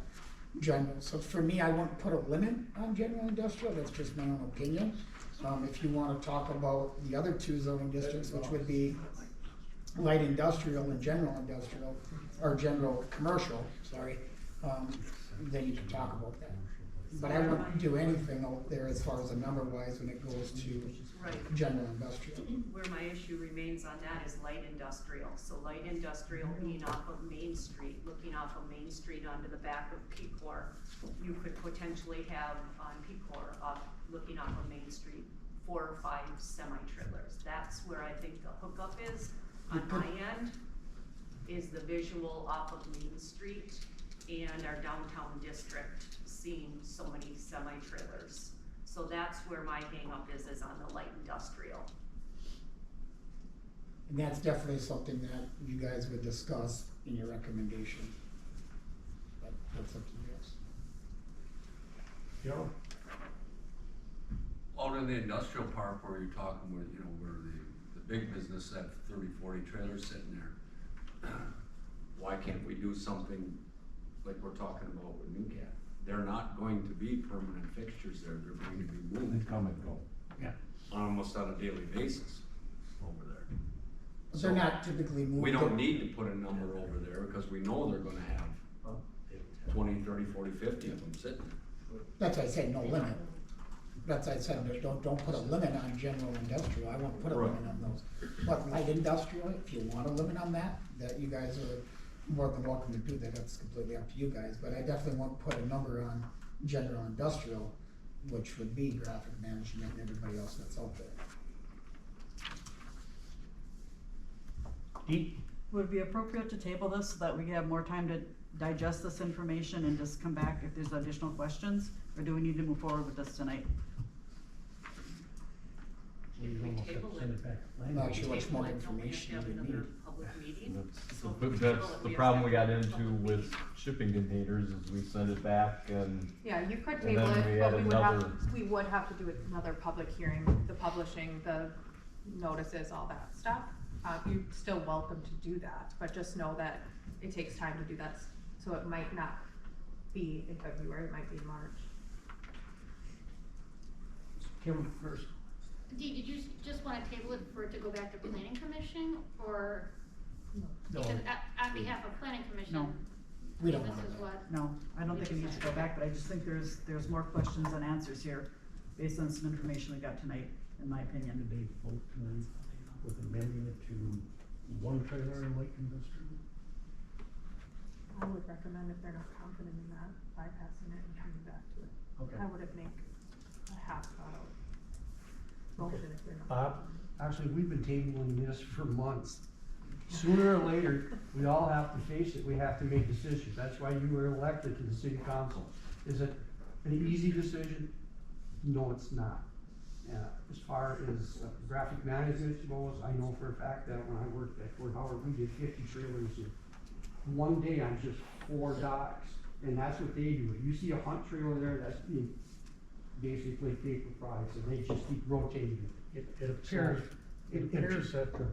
general. So for me, I wouldn't put a limit on general industrial, that's just my own opinion. If you wanna talk about the other 2 zoning districts, which would be light industrial and general industrial, or general commercial, sorry, then you can talk about that. But I wouldn't do anything out there as far as a number wise when it goes to Right. general industrial. Where my issue remains on that is light industrial. So light industrial being off of Main Street, looking off of Main Street onto the back of Pecor, you could potentially have on Pecor, looking off of Main Street, 4 or 5 semi-trailers. That's where I think the hookup is on my end, is the visual off of Main Street and our downtown district seeing so many semi-trailers. So that's where my hang up is on the light industrial. And that's definitely something that you guys would discuss in your recommendation. But that's up to you guys. Joe? Out in the industrial park where you're talking with, where the big business had 30, 40 trailers sitting there. Why can't we do something like we're talking about with New Cap? They're not going to be permanent fixtures there, they're going to be moving. They come and go. Yeah. Almost on a daily basis over there. But they're not typically moved. We don't need to put a number over there because we know they're gonna have 20, 30, 40, 50 of them sitting there. That's why I said no limit. That's why I said, don't put a limit on general industrial, I won't put a limit on those. But light industrial, if you want a limit on that you guys are more than welcome to do that, that's completely up to you guys. But I definitely won't put a number on general industrial, which would be graphic management and everybody else that's out there. Would it be appropriate to table this so that we have more time to digest this information and just come back if there's additional questions? Or do we need to move forward with this tonight? If we table it, Send it back. I'm not sure much more don't we have to information have you another need. public meeting? That's, So if we but table that's it, the we have problem to we got have a into public with meeting. shipping containers is we send it back and Yeah, you could And table then we it, had but another- we would have to do another public hearing, the publishing, the notices, all that stuff. You're still welcome to do that, but just know that it takes time to do that, so it might not be in February, it might be in March. Kim first. Dee, did you just wanna table it for it to go back to planning commission, or? No. Because on behalf of planning commission. No. We don't This wanna is know. what, No, I don't think it needs to go back, but I just think there's more questions than answers here, based on some information we got tonight, in my opinion. Did they vote tonight with amending it to one trailer in light industrial? I would recommend if they're not confident in that, bypassing it and coming back to it. Okay. I wouldn't make a half thought out motion if they're not. Bob? Actually, we've been tabling this for months. Sooner or later, we all have to face it, we have to make decisions, that's why you were elected to the city council. Is it an easy decision? No, it's not. As far as graphic management goes, I know for a fact that when I worked at Fort Howard, we did 50 trailers in one day on just 4 docks, and that's what they do. If you see a hunt trailer there, that's being basically paper price, and they just keep rotating it. It appears, that the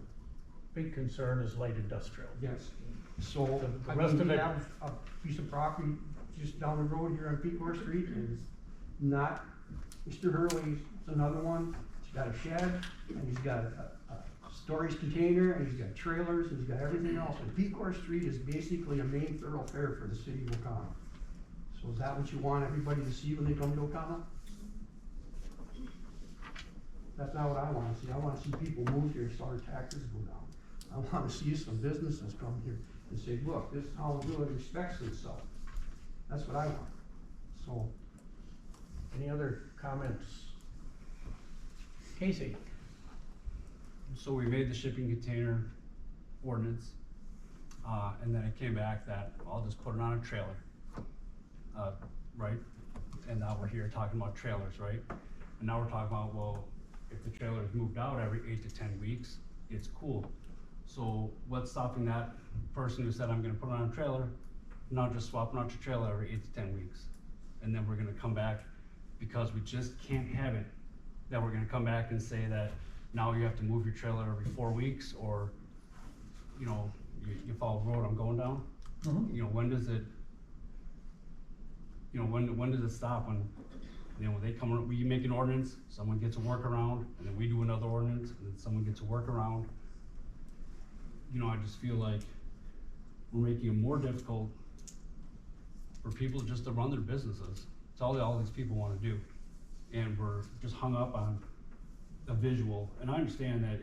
big concern is light industrial. Yes, so, The I rest mean, of we it- have a piece of property just down the road here on Pecor Street, and it's not, Mr. Hurley's another one, he's got a shed, and he's got a storage container, and he's got trailers, and he's got everything else, and Pecor Street is basically a main thoroughfare for the city of Ocala. So is that what you want everybody to see when they come to Ocala? That's not what I wanna see, I wanna see people move here, so our taxes go down. I wanna see some businesses come here and say, look, this is how the village respects itself. That's what I want, so. Any other comments? Casey? So we made the shipping container ordinance, and then it came back that I'll just put it on a trailer. Right? And now we're here talking about trailers, right? And now we're talking about, well, if the trailer is moved out every 8 to 10 weeks, it's cool. So what's stopping that person who said, I'm gonna put it on a trailer, now just swapping out your trailer every 8 to 10 weeks? And then we're gonna come back, because we just can't have it, that we're gonna come back and say that now you have to move your trailer every 4 weeks, or, you know, you follow the road I'm going down? You know, when does it, you know, when does it stop? When, you know, when they come, we make an ordinance, someone gets a workaround, and then we do another ordinance, and then someone gets a workaround. You know, I just feel like we're making it more difficult for people just to run their businesses. It's all these people wanna do. And we're just hung up on a visual, and I understand that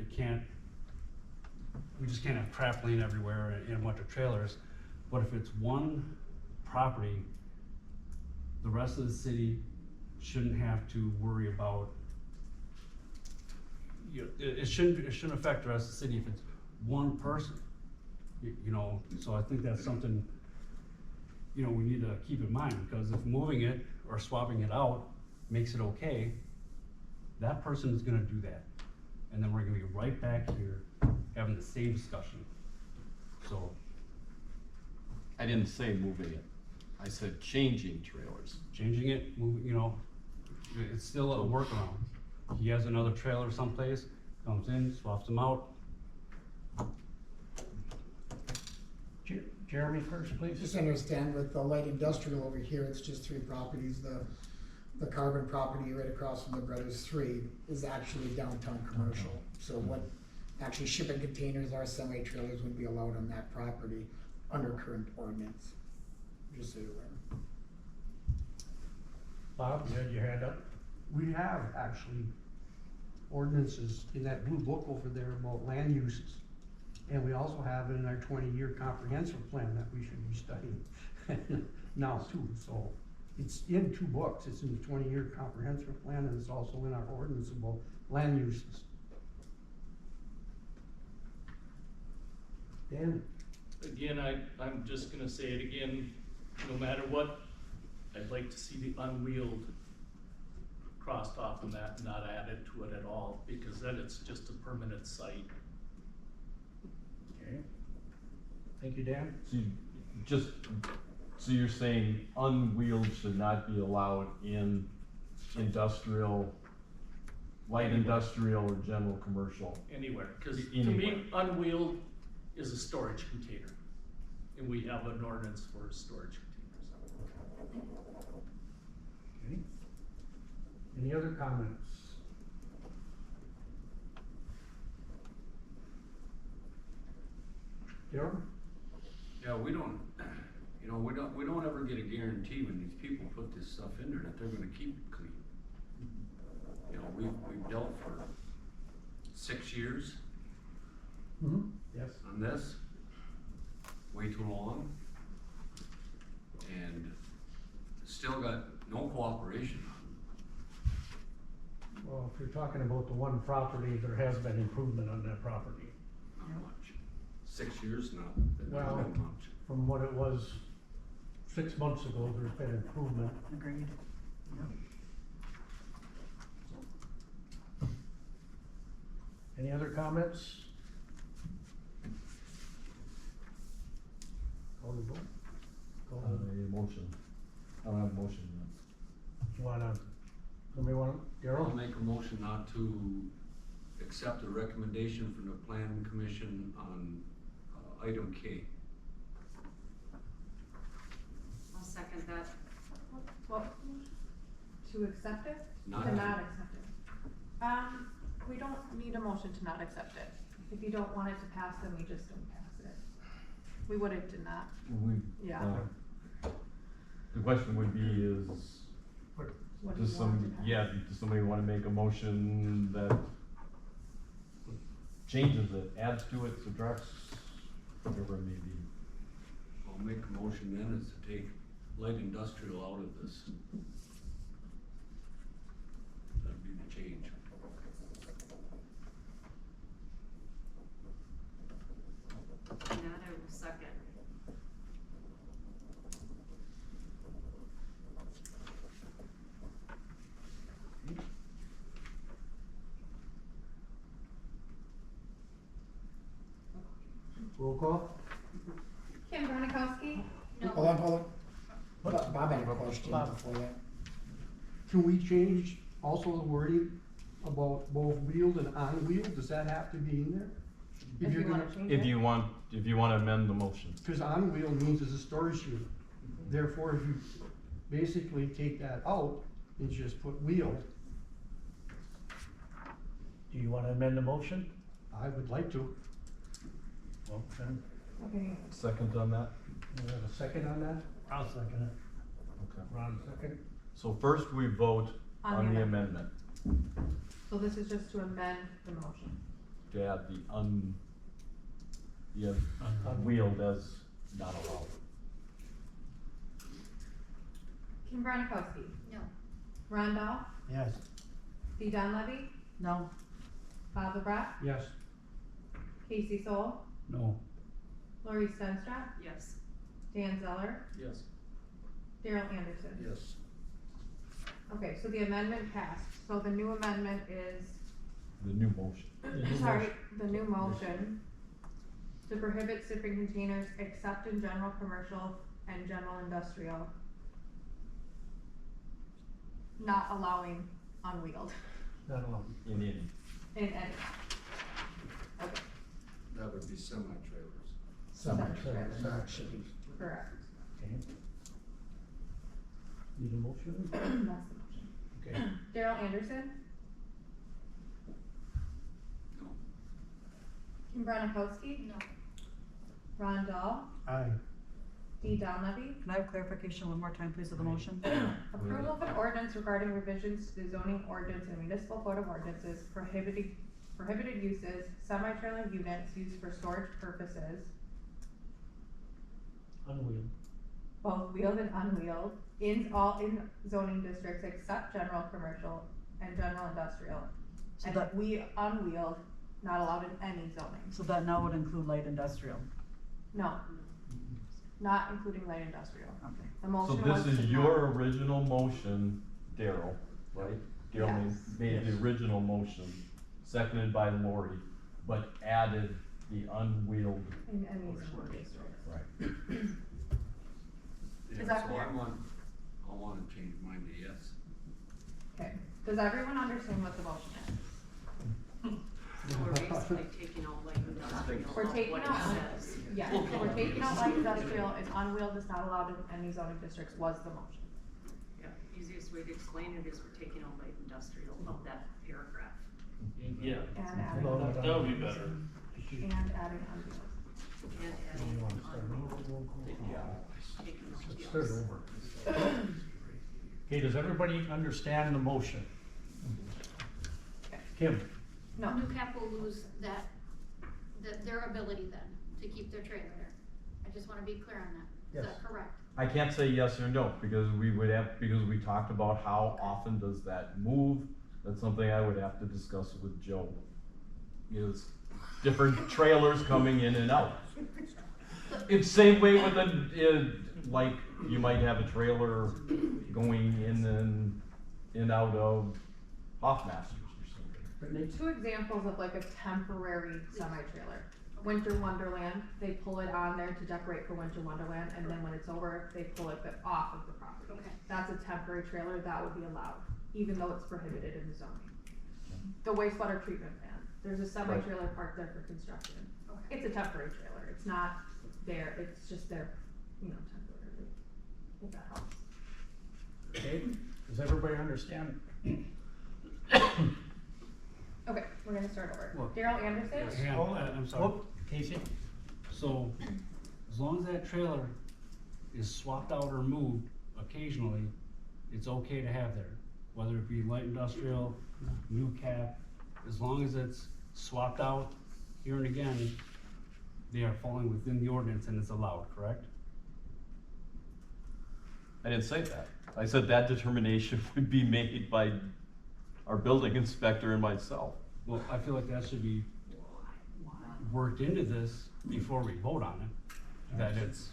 we just can't have crap laying everywhere and a bunch of trailers, but if it's one property, the rest of the city shouldn't have to worry about, it shouldn't affect the rest of the city if it's one person. You know, so I think that's something, you know, we need to keep in mind, because if moving it or swapping it out makes it okay, that person is gonna do that. And then we're gonna be right back here having the same discussion. So, I didn't say moving it, I said changing trailers. changing it, moving, you know, it's still a workaround. He has another trailer someplace, comes in, swaps them out. Jeremy first, please. Just understand with the light industrial over here, it's just 3 properties. The carbon property right across from the Brothers 3 is actually downtown commercial. So what actually shipping containers are, semi-trailers would be allowed on that property under current ordinance. Just so you're aware. Bob, you had your hand up? We have actually ordinances in that blue book over there about land uses. And we also have it in our 20-year comprehensive plan that we should be studying now too. So it's in 2 books. It's in the 20-year comprehensive plan, and it's also in our ordinance about land uses. Dan? Again, I'm just gonna say it again, no matter what, I'd like to see the unwheeled crossed off on that, and not added to it at all, because then it's just a permanent site. Okay. Thank you, Dan. So you're saying unwheeled should not be allowed in industrial, light industrial or general commercial? Anywhere, cause to Anywhere. me, unwheeled is a storage container, and we have an ordinance for storage containers. Okay. Any other comments? Darryl? Yeah, we don't, You know, we don't ever get a guarantee when these people put this stuff in there that they're gonna keep it clean. You know, we've dealt for 6 years Yes. on this, way too long. And still got no cooperation. Well, if you're talking about the one property, there has been improvement on that property. Not much. 6 years now, Well, not much. from what it was 6 months ago, there's been improvement. Agreed. Any other comments? Call the vote. Call the- motion. I don't have a motion yet. You wanna, somebody wanna, I'll Darryl? make a motion not to accept the recommendation from the plan commission on, item K. I'll second that. Well, to accept it? Not To to. not accept it? We don't need a motion to not accept it. If you don't want it to pass, then we just don't pass it. We wouldn't did not. Yeah. The question would be is, What do you does want to some, pass? yeah, does somebody wanna make a motion that changes it, adds to it, subtracts, whatever it may be? I'll make a motion then is to take light industrial out of this. That'd be the change. And that I will second. Roll call? Kim Bronikowski? Hold on. Bob had a question before that. Can we change also the wording about both wheeled and on-wheeled? Does that have to be in there? If you're you gonna, wanna change it? If you wanna amend the motion. cause on-wheel means it's a storage unit. Therefore, if you basically take that out and just put wheel, Do you wanna amend the motion? I would like to. Well, then, Okay, Second on that? you have a second on that? I'll second it. Okay. Ron, second? So first we vote On on the the amendment, so this is just to amend the motion. to add the unwheeled as not allowed. Kim Bronikowski? No. Ron Dahl? Yes. Dee Donlevy? No. Bob LeBrat? Yes. Casey Soul? No. Lori Stenstrop? Yes. Dan Zeller? Yes. Daryl Anderson? Yes. Okay, so the amendment passed, so the new amendment is, The new motion. sorry, the new motion to prohibit shipping containers except in general commercial and general industrial. Not allowing unwheeled Not allowed. In any. in any. Okay, That would be semi-trailers. Semi-trailers. Not shipping. correct. Okay. Need a motion? That's the motion. Okay. Daryl Anderson? No. Kim Bronikowski? No. Ron Dahl? Aye. Dee Donlevy? Can I have clarification one more time, please, of the motion? Approval of an ordinance regarding revisions to the zoning ordinance and municipal code of ordinances prohibited uses, semi-trailer units used for storage purposes, Unwheeled. both wheeled and unwheeled, in zoning districts except general commercial and general industrial. So And that- unwheeled, not allowed in any zoning. So that now would include light industrial. No, not including light industrial. Okay. The So motion this was is to your original motion, Daryl, right? Daryl Yes. made the original motion, seconded by Lori, but added the unwheeled. in any zoning district. Right. Is that So clear? I wanna change mine to yes. Okay, does everyone understand what the motion is? So we're basically taking out light industrial, We're taking what out, it says. yeah, so we're taking out light industrial and unwheeled is not allowed in any zoning districts was the motion. Yeah, easiest way to explain it is we're taking out light industrial of that paragraph. Yeah, And adding, Well, that would be better. and adding unwheeled. And Do you want to start over? adding, Start over. Okay, does everybody understand the motion? Kim? No, New Cap will lose that, their ability then to keep their trailer there. I just wanna be clear on that. Is Yes. that correct? I can't say yes or no, because we would have, because we talked about how often does that move. That's something I would have to discuss with Joe. Is different trailers coming in and out. It's same way with like, you might have a trailer going in and out of Hoffmasters or something. two examples of like a temporary semi-trailer. Winter Wonderland, they pull it on there to decorate for Winter Wonderland, and then when it's over, they pull it off of the property. Okay. That's a temporary trailer, that would be allowed, even though it's prohibited in the zoning. The wastewater treatment plant, there's a semi-trailer parked there for construction. Okay. It's a temporary trailer, it's not there, it's just there, temporarily, if that helps. Okay, does everybody understand? Okay, we're gonna start over. Well, Daryl Anderson? Hang on, I'm sorry. Whoop, Casey? So, as long as that trailer is swapped out or moved occasionally, it's okay to have there. Whether it be light industrial, new cap, as long as it's swapped out here and again, they are falling within the ordinance and it's allowed, correct? I didn't say that. I said that determination would be made by our building inspector and myself. Well, I feel like that should be worked into this before we vote on it. That it's,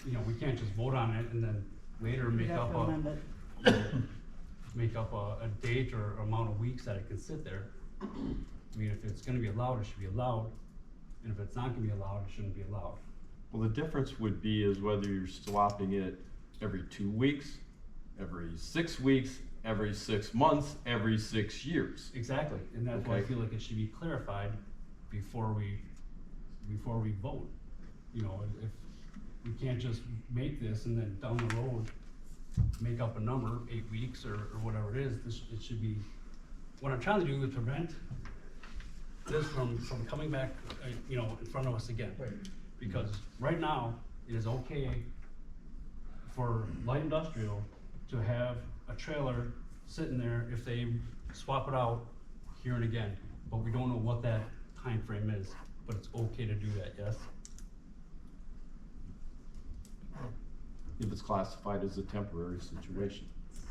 we can't just vote on it and then later make up a date or amount of weeks that it can sit there. I mean, if it's gonna be allowed, it should be allowed, and if it's not gonna be allowed, it shouldn't be allowed. Well, the difference would be is whether you're swapping it every 2 weeks, every 6 weeks, every 6 months, every 6 years. Exactly, and that's why I Okay. feel like it should be clarified before we vote. If we can't just make this and then down the road, make up a number, 8 weeks or whatever it is, it should be, what I'm trying to do is prevent this from coming back, in front of us again. Right. Because right now, it is okay for light industrial to have a trailer sitting there if they swap it out here and again, but we don't know what that time frame is, but it's okay to do that, yes? If it's classified as a temporary situation.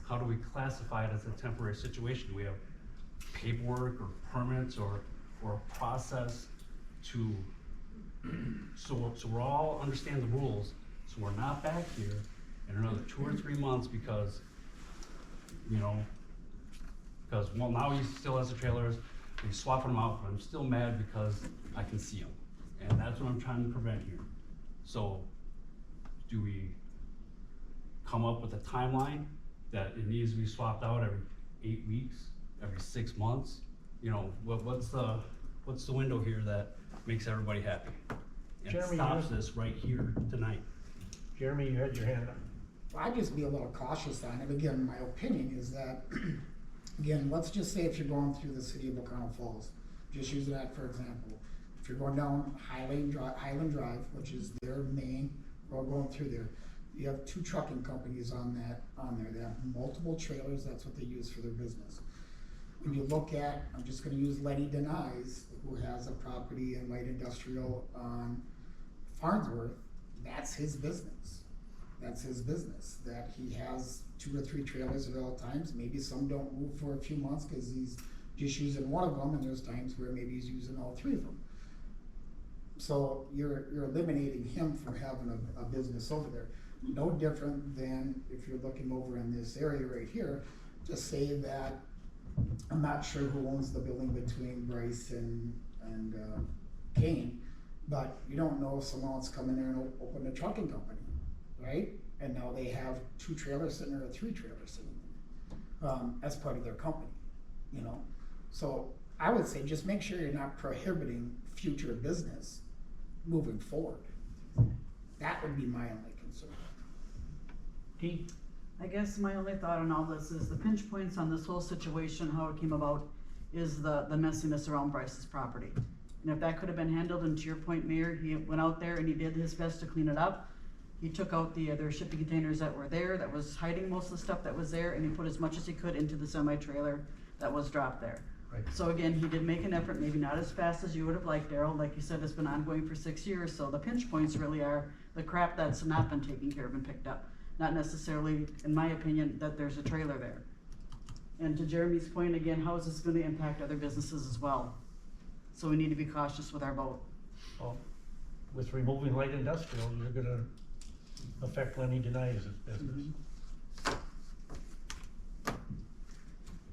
How do we classify it as a temporary situation? Do we have paperwork or permits or a process to, so we all understand the rules, so we're not back here in another 2 or 3 months because, well, now he still has the trailers, he's swapping them out, but I'm still mad because I can see them. And that's what I'm trying to prevent here. So, do we come up with a timeline that it needs to be swapped out every 8 weeks, every 6 months? What's the window here that makes everybody happy? And Jeremy, stops this right here tonight. Jeremy, you had your hand up. Well, I'd just be a little cautious on it. Again, my opinion is that, again, let's just say if you're going through the city of Bocano Falls, just use that for example. If you're going down Highland Drive, which is their main road going through there, you have 2 trucking companies on there. They have multiple trailers. That's what they use for their business. When you look at, I'm just gonna use Lenny Denies, who has a property in light industrial on Farnsworth, that's his business. That's his business, that he has 2 or 3 trailers at all times. Maybe some don't move for a few months because he's just using one of them, and there's times where maybe he's using all 3 of them. So you're eliminating him from having a business over there. No different than if you're looking over in this area right here, just say that, I'm not sure who owns the building between Bryce and Kane, but you don't know if someone else come in there and open a trucking company, right? And now they have 2 trailers sitting there or 3 trailers sitting there, as part of their company, So I would say just make sure you're not prohibiting future business moving forward. That would be my only concern. Dee? I guess my only thought on all this is the pinch points on this whole situation, how it came about, is the messiness around Bryce's property. And if that could have been handled, and to your point, Mayor, he went out there and he did his best to clean it up. He took out the other shipping containers that were there, that was hiding most of the stuff that was there, and he put as much as he could into the semi-trailer that was dropped there. Right. So again, he did make an effort, maybe not as fast as you would have liked, Daryl. Like you said, it's been ongoing for 6 years, so the pinch points really are the crap that's not been taken care of and picked up. Not necessarily, in my opinion, that there's a trailer there. And to Jeremy's point again, how is this gonna impact other businesses as well? So we need to be cautious with our vote. Well, with removing light industrial, you're gonna affect Lenny Denies' business.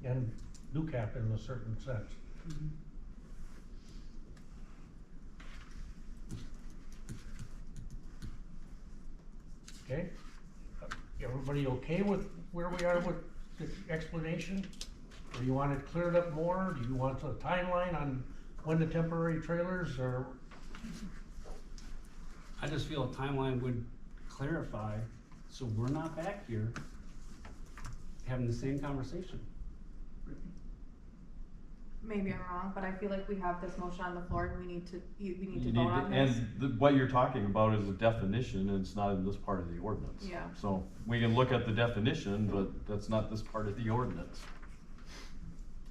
And New Cap in a certain sense. Okay, everybody okay with where we are with the explanation? Or do you want it cleared up more? Do you want a timeline on when the temporary trailers are? I just feel a timeline would clarify, so we're not back here having the same conversation. Maybe I'm wrong, but I feel like we have this motion on the floor and we need to You vote need on to- this. And what you're talking about is a definition, and it's not in this part of the ordinance. Yeah. So we can look at the definition, but that's not this part of the ordinance.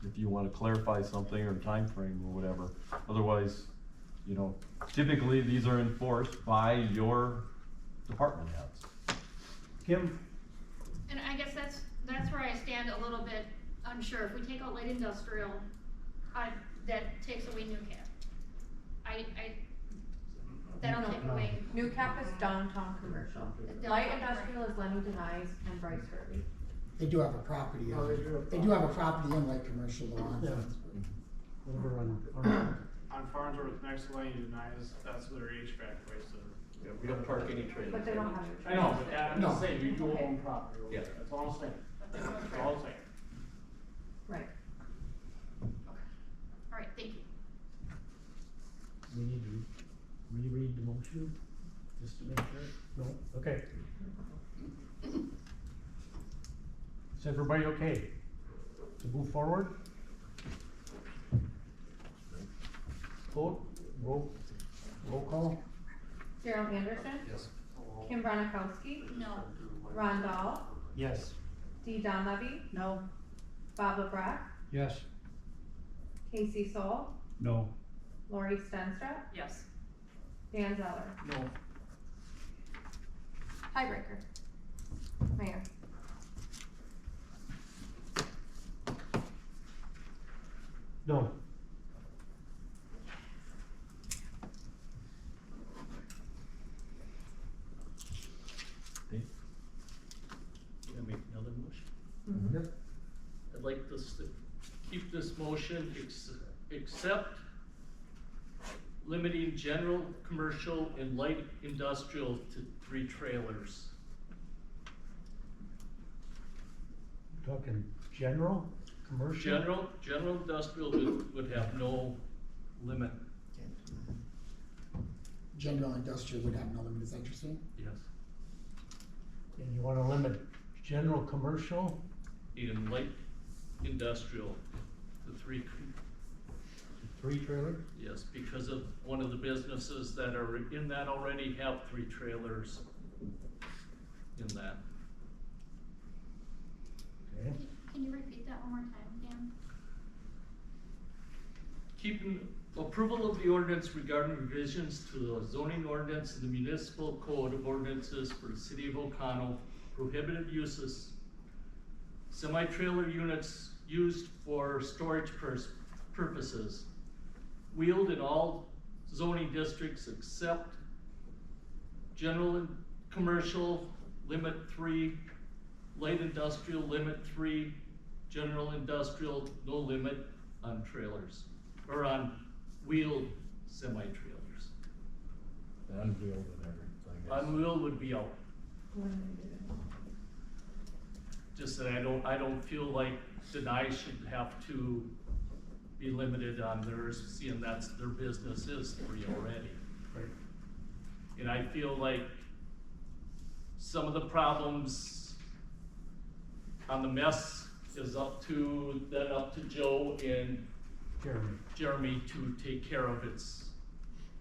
If you wanna clarify something or time frame or whatever, otherwise, you know, typically these are enforced by your department heads. Kim? And I guess that's where I stand a little bit unsure. If we take out light industrial, that takes away New Cap. That'll take away. New Cap is downtown commercial. Downtown Light commercial. industrial is Lenny Denies and Bryce Hurley. They do have a property, Oh, they do have they do have a property in light commercial though on Yeah. Farnsworth. Over on On Farnsworth, next to Lenny Denies, that's their HVAC place. Yeah, we don't park any trailers. But they don't have a I know, but I'm just No. saying, you do own property over Yeah. there, that's all I'm saying, that's all I'm saying. Right. Alright, thank you. We need to reread the motion, just to make sure? No, okay. Is everybody okay to move forward? Vote, roll call? Daryl Anderson, Yes. Kim Bronikowski, No. Ron Dahl, Yes. Dee Donlevy, No? Bob LeBrecq, Yes. Casey Soul, No. Lori Stenstrup, Yes. Dan Zeller. No. Tiebreaker. Mayor. No. Can I make another motion? Yep. I'd like this to keep this motion, except limiting general, commercial, and light industrial to 3 trailers. Talking general, commercial? General industrial would have no limit, General industrial would have no limit, is that what you're saying? yes. And you wanna limit general commercial? In light industrial, the 3, 3 trailers? yes, because of one of the businesses that are in that already have 3 trailers in that. Okay. Can you repeat that one more time, Dan? Keeping approval of the ordinance regarding revisions to the zoning ordinance and the municipal code of ordinances for the city of O'Connell, prohibited uses, semi-trailer units used for storage purposes, wheeled in all zoning districts except general and commercial, limit 3, light industrial, limit 3, general industrial, no limit on trailers, or on wheeled semi-trailers. Unwheeled and everything. Unwheeled would be out. Just that I don't feel like Denai should have to be limited on theirs, seeing that's their business is 3 already. Right. And I feel like some of the problems on the mess is up to Joe and Jeremy to take care of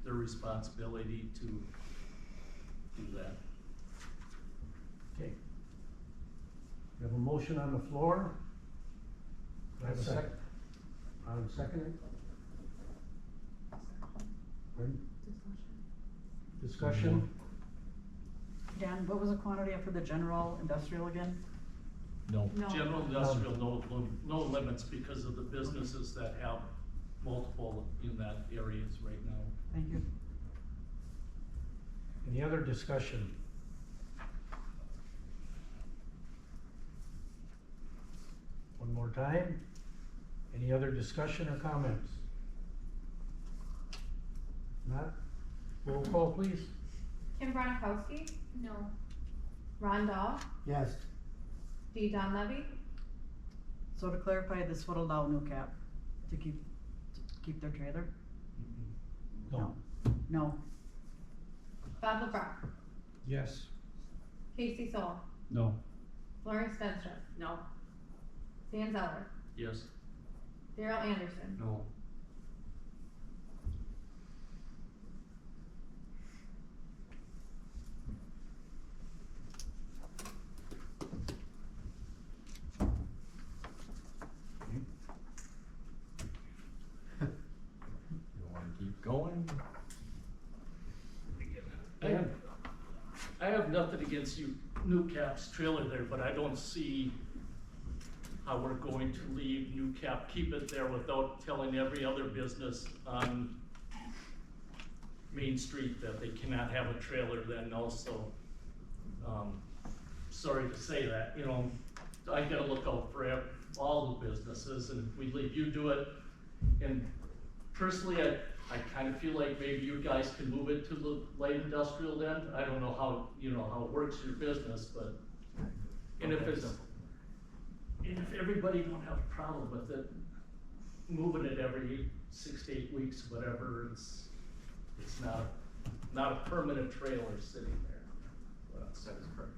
their responsibility to do that. Okay. We have a motion on the floor. Do I have a second? I'm seconding. Pardon? Discussion? Dan, what was the quantity for the general industrial again? No. General industrial, no limits because of the businesses that have multiple in that areas right now. Thank you. Any other discussion? One more time. Any other discussion or comments? Not? Roll call, please. Kim Bronikowski, No. Ron Dahl, Yes. Dee Donlevy, So to clarify, this would allow New Cap to keep their trailer? No. No. Bob LeBron, Yes. Casey Soul, No. Lawrence Stenstrom, No, Dan Zeller, Yes. Daryl Anderson, No. You wanna keep going? I have nothing against you, New Cap's trailer there, but I don't see how we're going to leave New Cap, keep it there without telling every other business on Main Street that they cannot have a trailer then also. Sorry to say that, you know, I gotta look out for all the businesses, and we leave you do it. And personally, I kinda feel like maybe you guys can move it to the light industrial then. I don't know how, you know, how it works your business, but, and if everybody don't have a problem with it, moving it every 6 to 8 weeks, whatever, it's not a permanent trailer sitting there. Well, that is correct.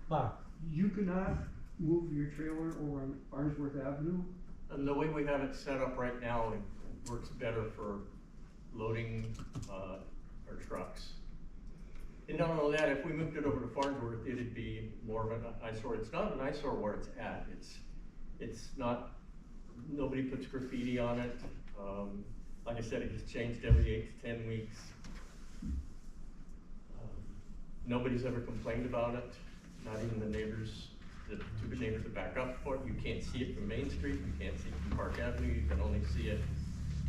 Bob? You cannot move your trailer over on Farnsworth Avenue? And the way we have it set up right now, it works better for loading, our trucks. And not only that, if we moved it over to Farnsworth, it'd be more of an eyesore. It's not an eyesore where it's at. It's not, nobody puts graffiti on it. Like I said, it gets changed every 8 to 10 weeks. Nobody's ever complained about it, not even the neighbors, the two neighbors that back up for it. You can't see it from Main Street, you can't see it from Park Avenue, you can only see it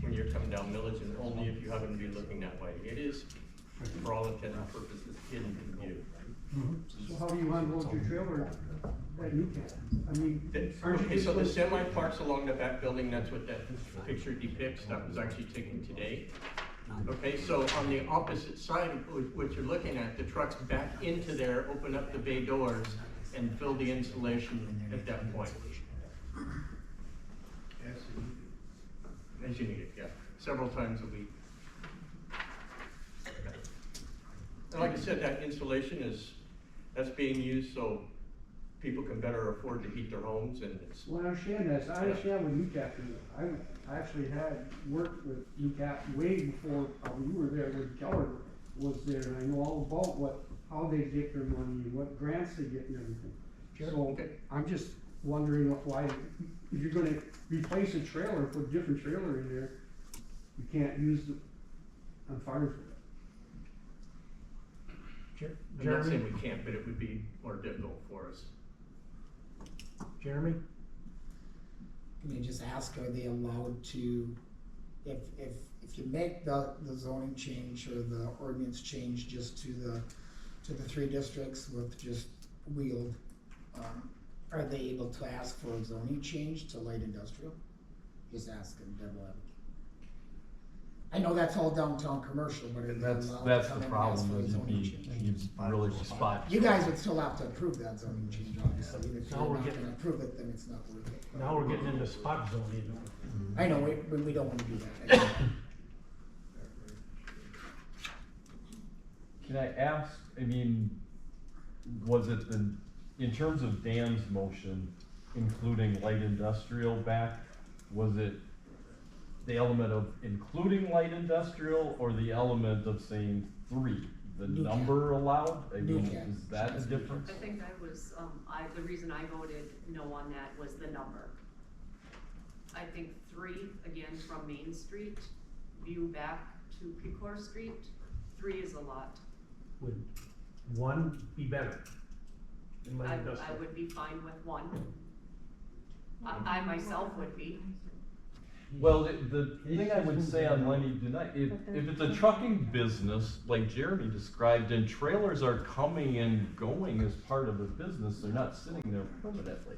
when you're coming down Village, and only if you happen to be looking that way. It is, for all intents and purposes, hidden from view. So how do you unload your trailer at New Cap? I mean, aren't you Okay, so the supposed- semi parks along the back building, that's what that picture depicts, that was actually taken today. Okay, so on the opposite side of what you're looking at, the trucks back into there, open up the bay doors, and fill the insulation at that point. As you need it, yeah, several times a week. And like I said, that insulation that's being used so people can better afford to heat their homes, and it's. Well, I understand that, I understand what New Cap is. I actually had worked with New Cap way before you were there, when Keller was there, and I know all about how they get their money, and what grants they get and everything. So, I'm just wondering why, if you're gonna replace a trailer, put a different trailer in there, you can't use the, on Farnsworth. I'm not saying we can't, but it would be more difficult for us. Jeremy? Can you just ask, are they allowed to, if you make the zoning change or the ordinance change just to the 3 districts with just wheeled, are they able to ask for a zoning change to light industrial? Just asking, devil advocate. I know that's all downtown commercial, but And are they allowed that's to the come in and ask for problem, a is zoning you'd change? really spot. You guys would still have to approve that zoning change, obviously, and if Now you're we're not getting- gonna approve it, then it's not worth it. Now we're getting into spot zoning. I know, we don't wanna do that. Can I ask, I mean, was it in terms of Dan's motion, including light industrial back? Was it the element of including light industrial or the element of saying 3? The New number allowed? I New mean, cap. is that a difference? I think I was, the reason I voted no on that was the number. I think 3, again, from Main Street, view back to Pecor Street, 3 is a lot. Would 1 be better? In light I industrial? would be fine with 1. I myself would be. Well, the thing I would say on Lenny tonight, if it's a trucking business, like Jeremy described, and trailers are coming and going as part of the business, they're not sitting there permanently.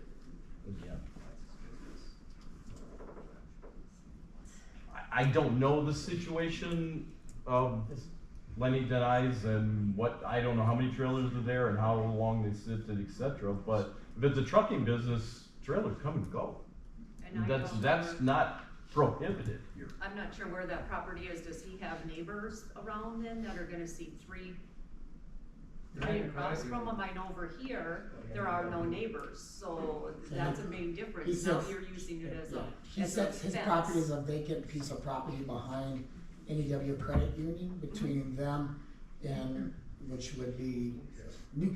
Again. I don't know the situation of Lenny Denies and I don't know how many trailers are there and how long they sit and et cetera, but if it's a trucking business, trailers come and go. And I don't That's know- not prohibited here. I'm not sure where that property is. Does he have neighbors around then that are gonna see 3 across from him? I know over here, there are no neighbors, so that's a main He difference. Now says- you're using it as He as a says his fence. property is a vacant piece of property behind NEW Credit Union, between them and, which would be New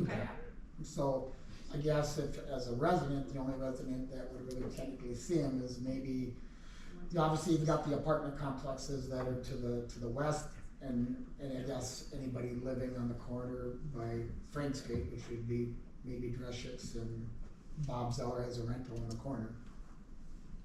Cap. So I guess if, as a resident, the only resident that would really technically see him is maybe, obviously you've got the apartment complexes that are to the west, and I guess anybody living on the corner by Frank Street, which would be maybe Dreschicks and Bob Zeller has a rental in the corner.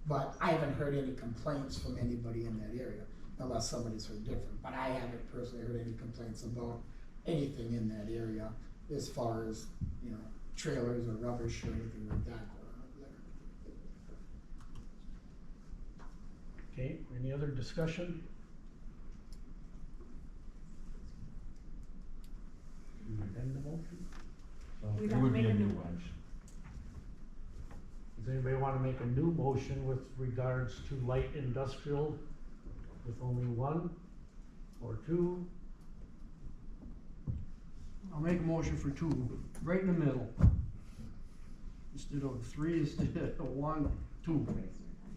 But I haven't heard any complaints from anybody in that area, unless somebody's heard different. But I haven't personally heard any complaints about anything in that area as far as, you know, trailers or rubbish or anything like that going on over there. Okay, any other discussion? Amend the motion? We'd It have to would be make a a new new one. Does anybody wanna make a new motion with regards to light industrial with only 1 or 2? I'll make a motion for 2, right in the middle. Instead of 3, instead of 1, 2.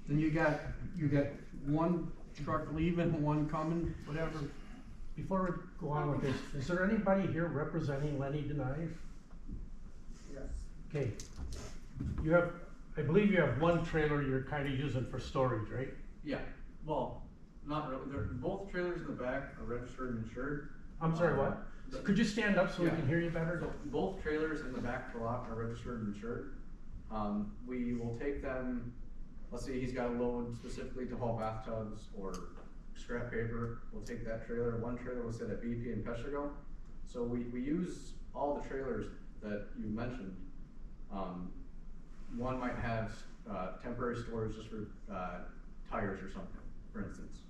Then you got 1 truck leaving, 1 coming, whatever. Before we go on with this, is there anybody here representing Lenny Denies? Yes. Okay, you have, I believe you have 1 trailer you're kinda using for storage, right? Yeah, well, not really, both trailers in the back are registered and insured. I'm sorry, what? Could you stand up so we Yeah. can hear you better? So both trailers in the back of the lot are registered and insured. We will take them, let's say he's got a load specifically to haul bathtubs or scrap paper, we'll take that trailer. 1 trailer will sit at BP in Peshtigo. So we use all the trailers that you mentioned. 1 might have, temporary storage just for, tires or something, for instance.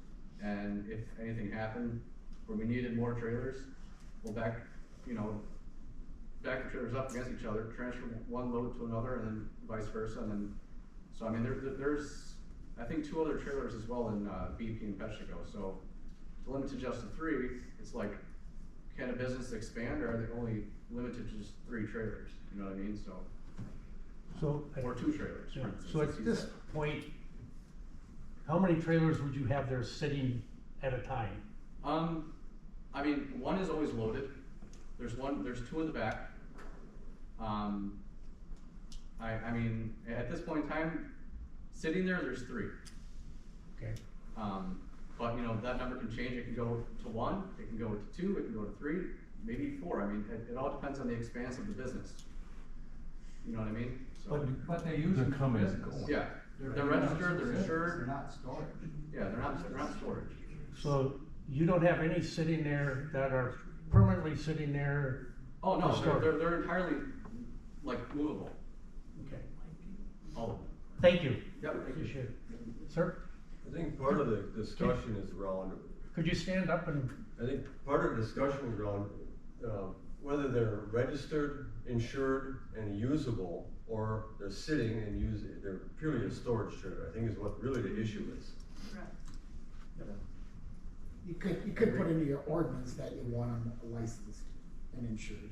And if anything happened where we needed more trailers, we'll back the trailers up against each other, transfer 1 load to another, and then vice versa, and then, so I mean, there's, I think 2 other trailers as well in, BP and Peshtigo, so to limit to just the 3, it's like, can a business expand, or are they only limited to just 3 trailers, you know what I mean, so. Or 2 trailers, for Yeah, instance. so let's at use this that. point, how many trailers would you have there sitting at a time? I mean, 1 is always loaded, there's 2 in the back. I mean, at this point in time, sitting there's 3. Okay. But you know, that number can change, it can go to 1, it can go to 2, it can go to 3, maybe 4, I mean, it all depends on the expanse of the business. You know what I mean? So. But they use them for business. Yeah, they're registered, they're insured. They're not storage. Yeah, they're not storage. So you don't have any sitting there that are permanently sitting there? Oh, no, for storage? they're entirely, like, movable, Okay, all of them. thank you. Yep, thank you. Appreciate it. Sir, I think part of the discussion is around, could you stand up and, I think part of the discussion is around, whether they're registered, insured, and usable, or they're sitting and they're purely a storage trailer, I think is what really the issue is. You could put into your ordinance that you want them licensed and insured.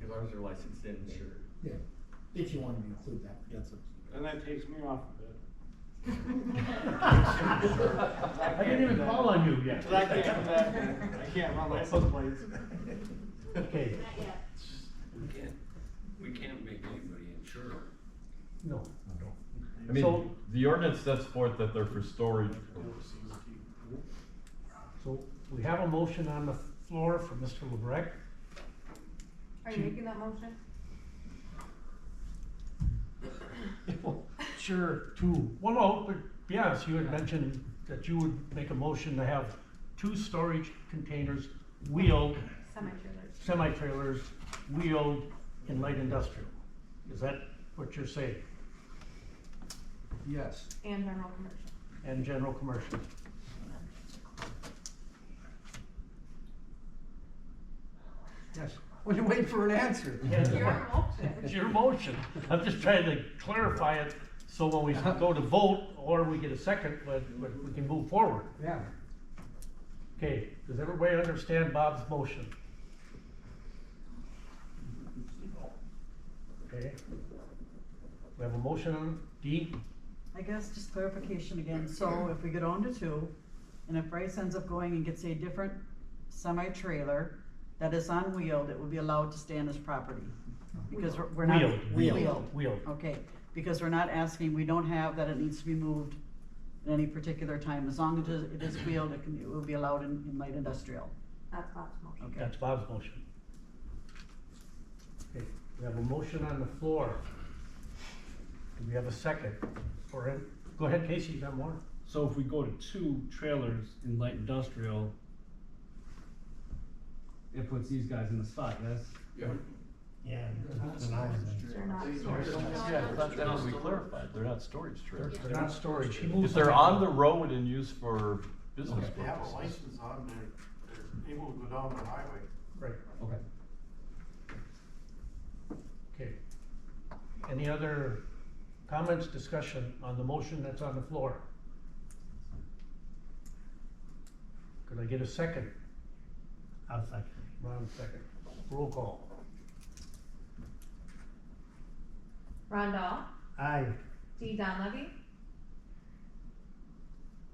As long as they're licensed and insured. Yeah, if you wanted to include that, that's it. And that takes me off of it. I didn't even call on you yet. Cause I can't run license plates. Okay, Not yet. We can't make anybody insured. no. I mean, So- the ordinance sets forth that they're for storage purposes. So we have a motion on the floor from Mr. LeBrecq. Are you making that motion? Sure. Well, no, but yes, you had mentioned that you would make a motion to have 2 storage containers wheeled, Semi-trailers. semi-trailers wheeled in light industrial. Is that what you're saying? Yes. And general commercial. And general commercial? Yes. Well, you wait for an answer. Yes. Your motion. It's your motion. I'm just trying to clarify it, so when we go to vote, or we get a second, but we can move forward. Yeah. Okay, does everybody understand Bob's motion? Okay. We have a motion on D? I guess just clarification again, so if we go down to 2, and if Bryce ends up going and gets a different semi-trailer that is unwheeled, it would be allowed to stay on his property? Because we're not. Wheeled. Okay, because we're not asking, we don't have that it needs to be moved at any particular time, as long as it is wheeled, it will be allowed in light industrial. That's Bob's motion. Okay. That's Bob's motion. Okay, we have a motion on the floor. Do we have a second for it? Go ahead, Casey, you got more? So if we go to 2 trailers in light industrial, it puts these guys in the spot, yes? Yeah. They're not storage. Yeah, I thought that would be clarified, they're not storage trailers. They're not storage. He moves If they're them. on the road and used for business They have a purposes. license on there, they're able to go down the highway. Right, Okay. okay. Any other comments, discussion on the motion that's on the floor? Could I get a second? I'll second. Ron, second. Roll call. Ron Dahl, Aye. Dee Donlevy,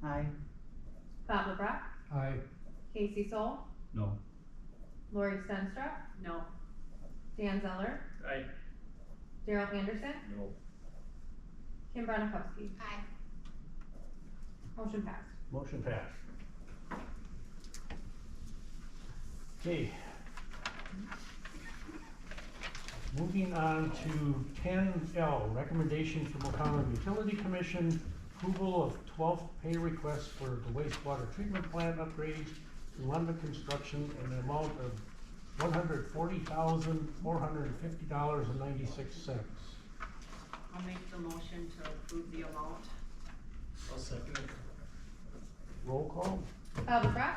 Aye. Bob LeBrecq, Aye. Casey Soul, No. Lori Stenstrup, No. Dan Zeller, Aye. Daryl Anderson, No. Kim Branakowski. Aye. Motion passed. Motion passed. Okay. Moving on to 10L, recommendation from Oconto Utility Commission, approval of 12th pay request for the wastewater treatment plant upgrades to London Construction in the amount of $140,450.96. I'll make the motion to approve the amount. I'll second it. Roll call? Bob LeBrecq,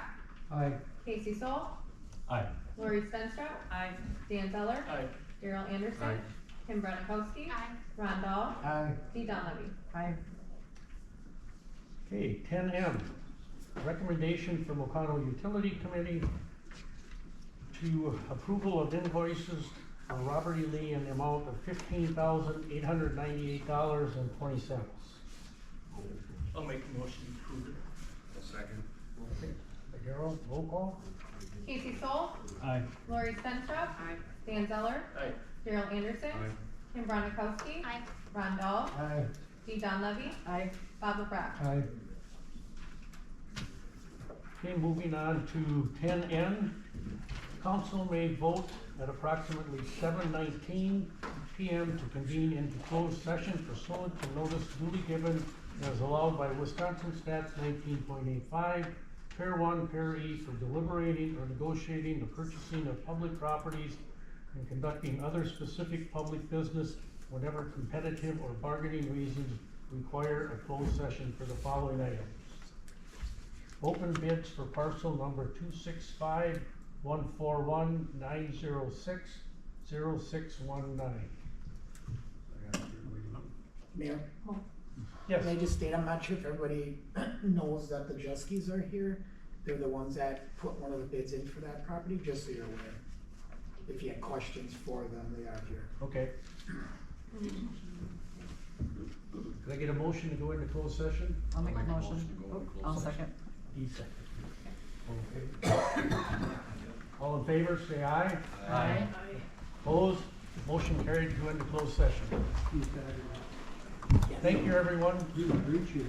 Aye. Casey Soul, Aye. Lori Stenstrup, Aye. Dan Zeller, Aye. Daryl Anderson, Aye. Kim Branakowski, Aye. Ron Dahl, Aye. Dee Donlevy. Aye. Okay, 10M, recommendation from Oconto Utility Committee to approval of invoices for Robert E. Lee in the amount of $15,898.20. I'll make a motion to approve it. A second. Harold, roll call? Casey Soul, Aye. Lori Stenstrup, Aye. Dan Zeller, Aye. Daryl Anderson, Aye. Kim Branakowski, Aye. Ron Dahl, Aye. Dee Donlevy, Aye. Bob LeBrecq. Aye. Okay, moving on to 10N. Council may vote at approximately 7:19 PM to convene into closed session pursuant to notice duly given as allowed by Wisconsin Stats 19.85, Pair 1, Pair E, for deliberating or negotiating the purchasing of public properties and conducting other specific public business whenever competitive or bargaining reasons require a closed session for the following items. Open bids for parcel number 265-141-906-0619. Mayor? Yes. Can I just state, I'm not sure if everybody knows that the Juskies are here. They're the ones that put one of the bids in for that property, just so you're aware. If you have questions for them, they are here. Okay. Could I get a motion to go into closed session? I'll make a I'll make a motion. motion to go into Oh, closed I'll session. second. Okay. All in favor, say aye. Aye. Opposed? Motion carried to go into closed session. Thank you, everyone. You reach your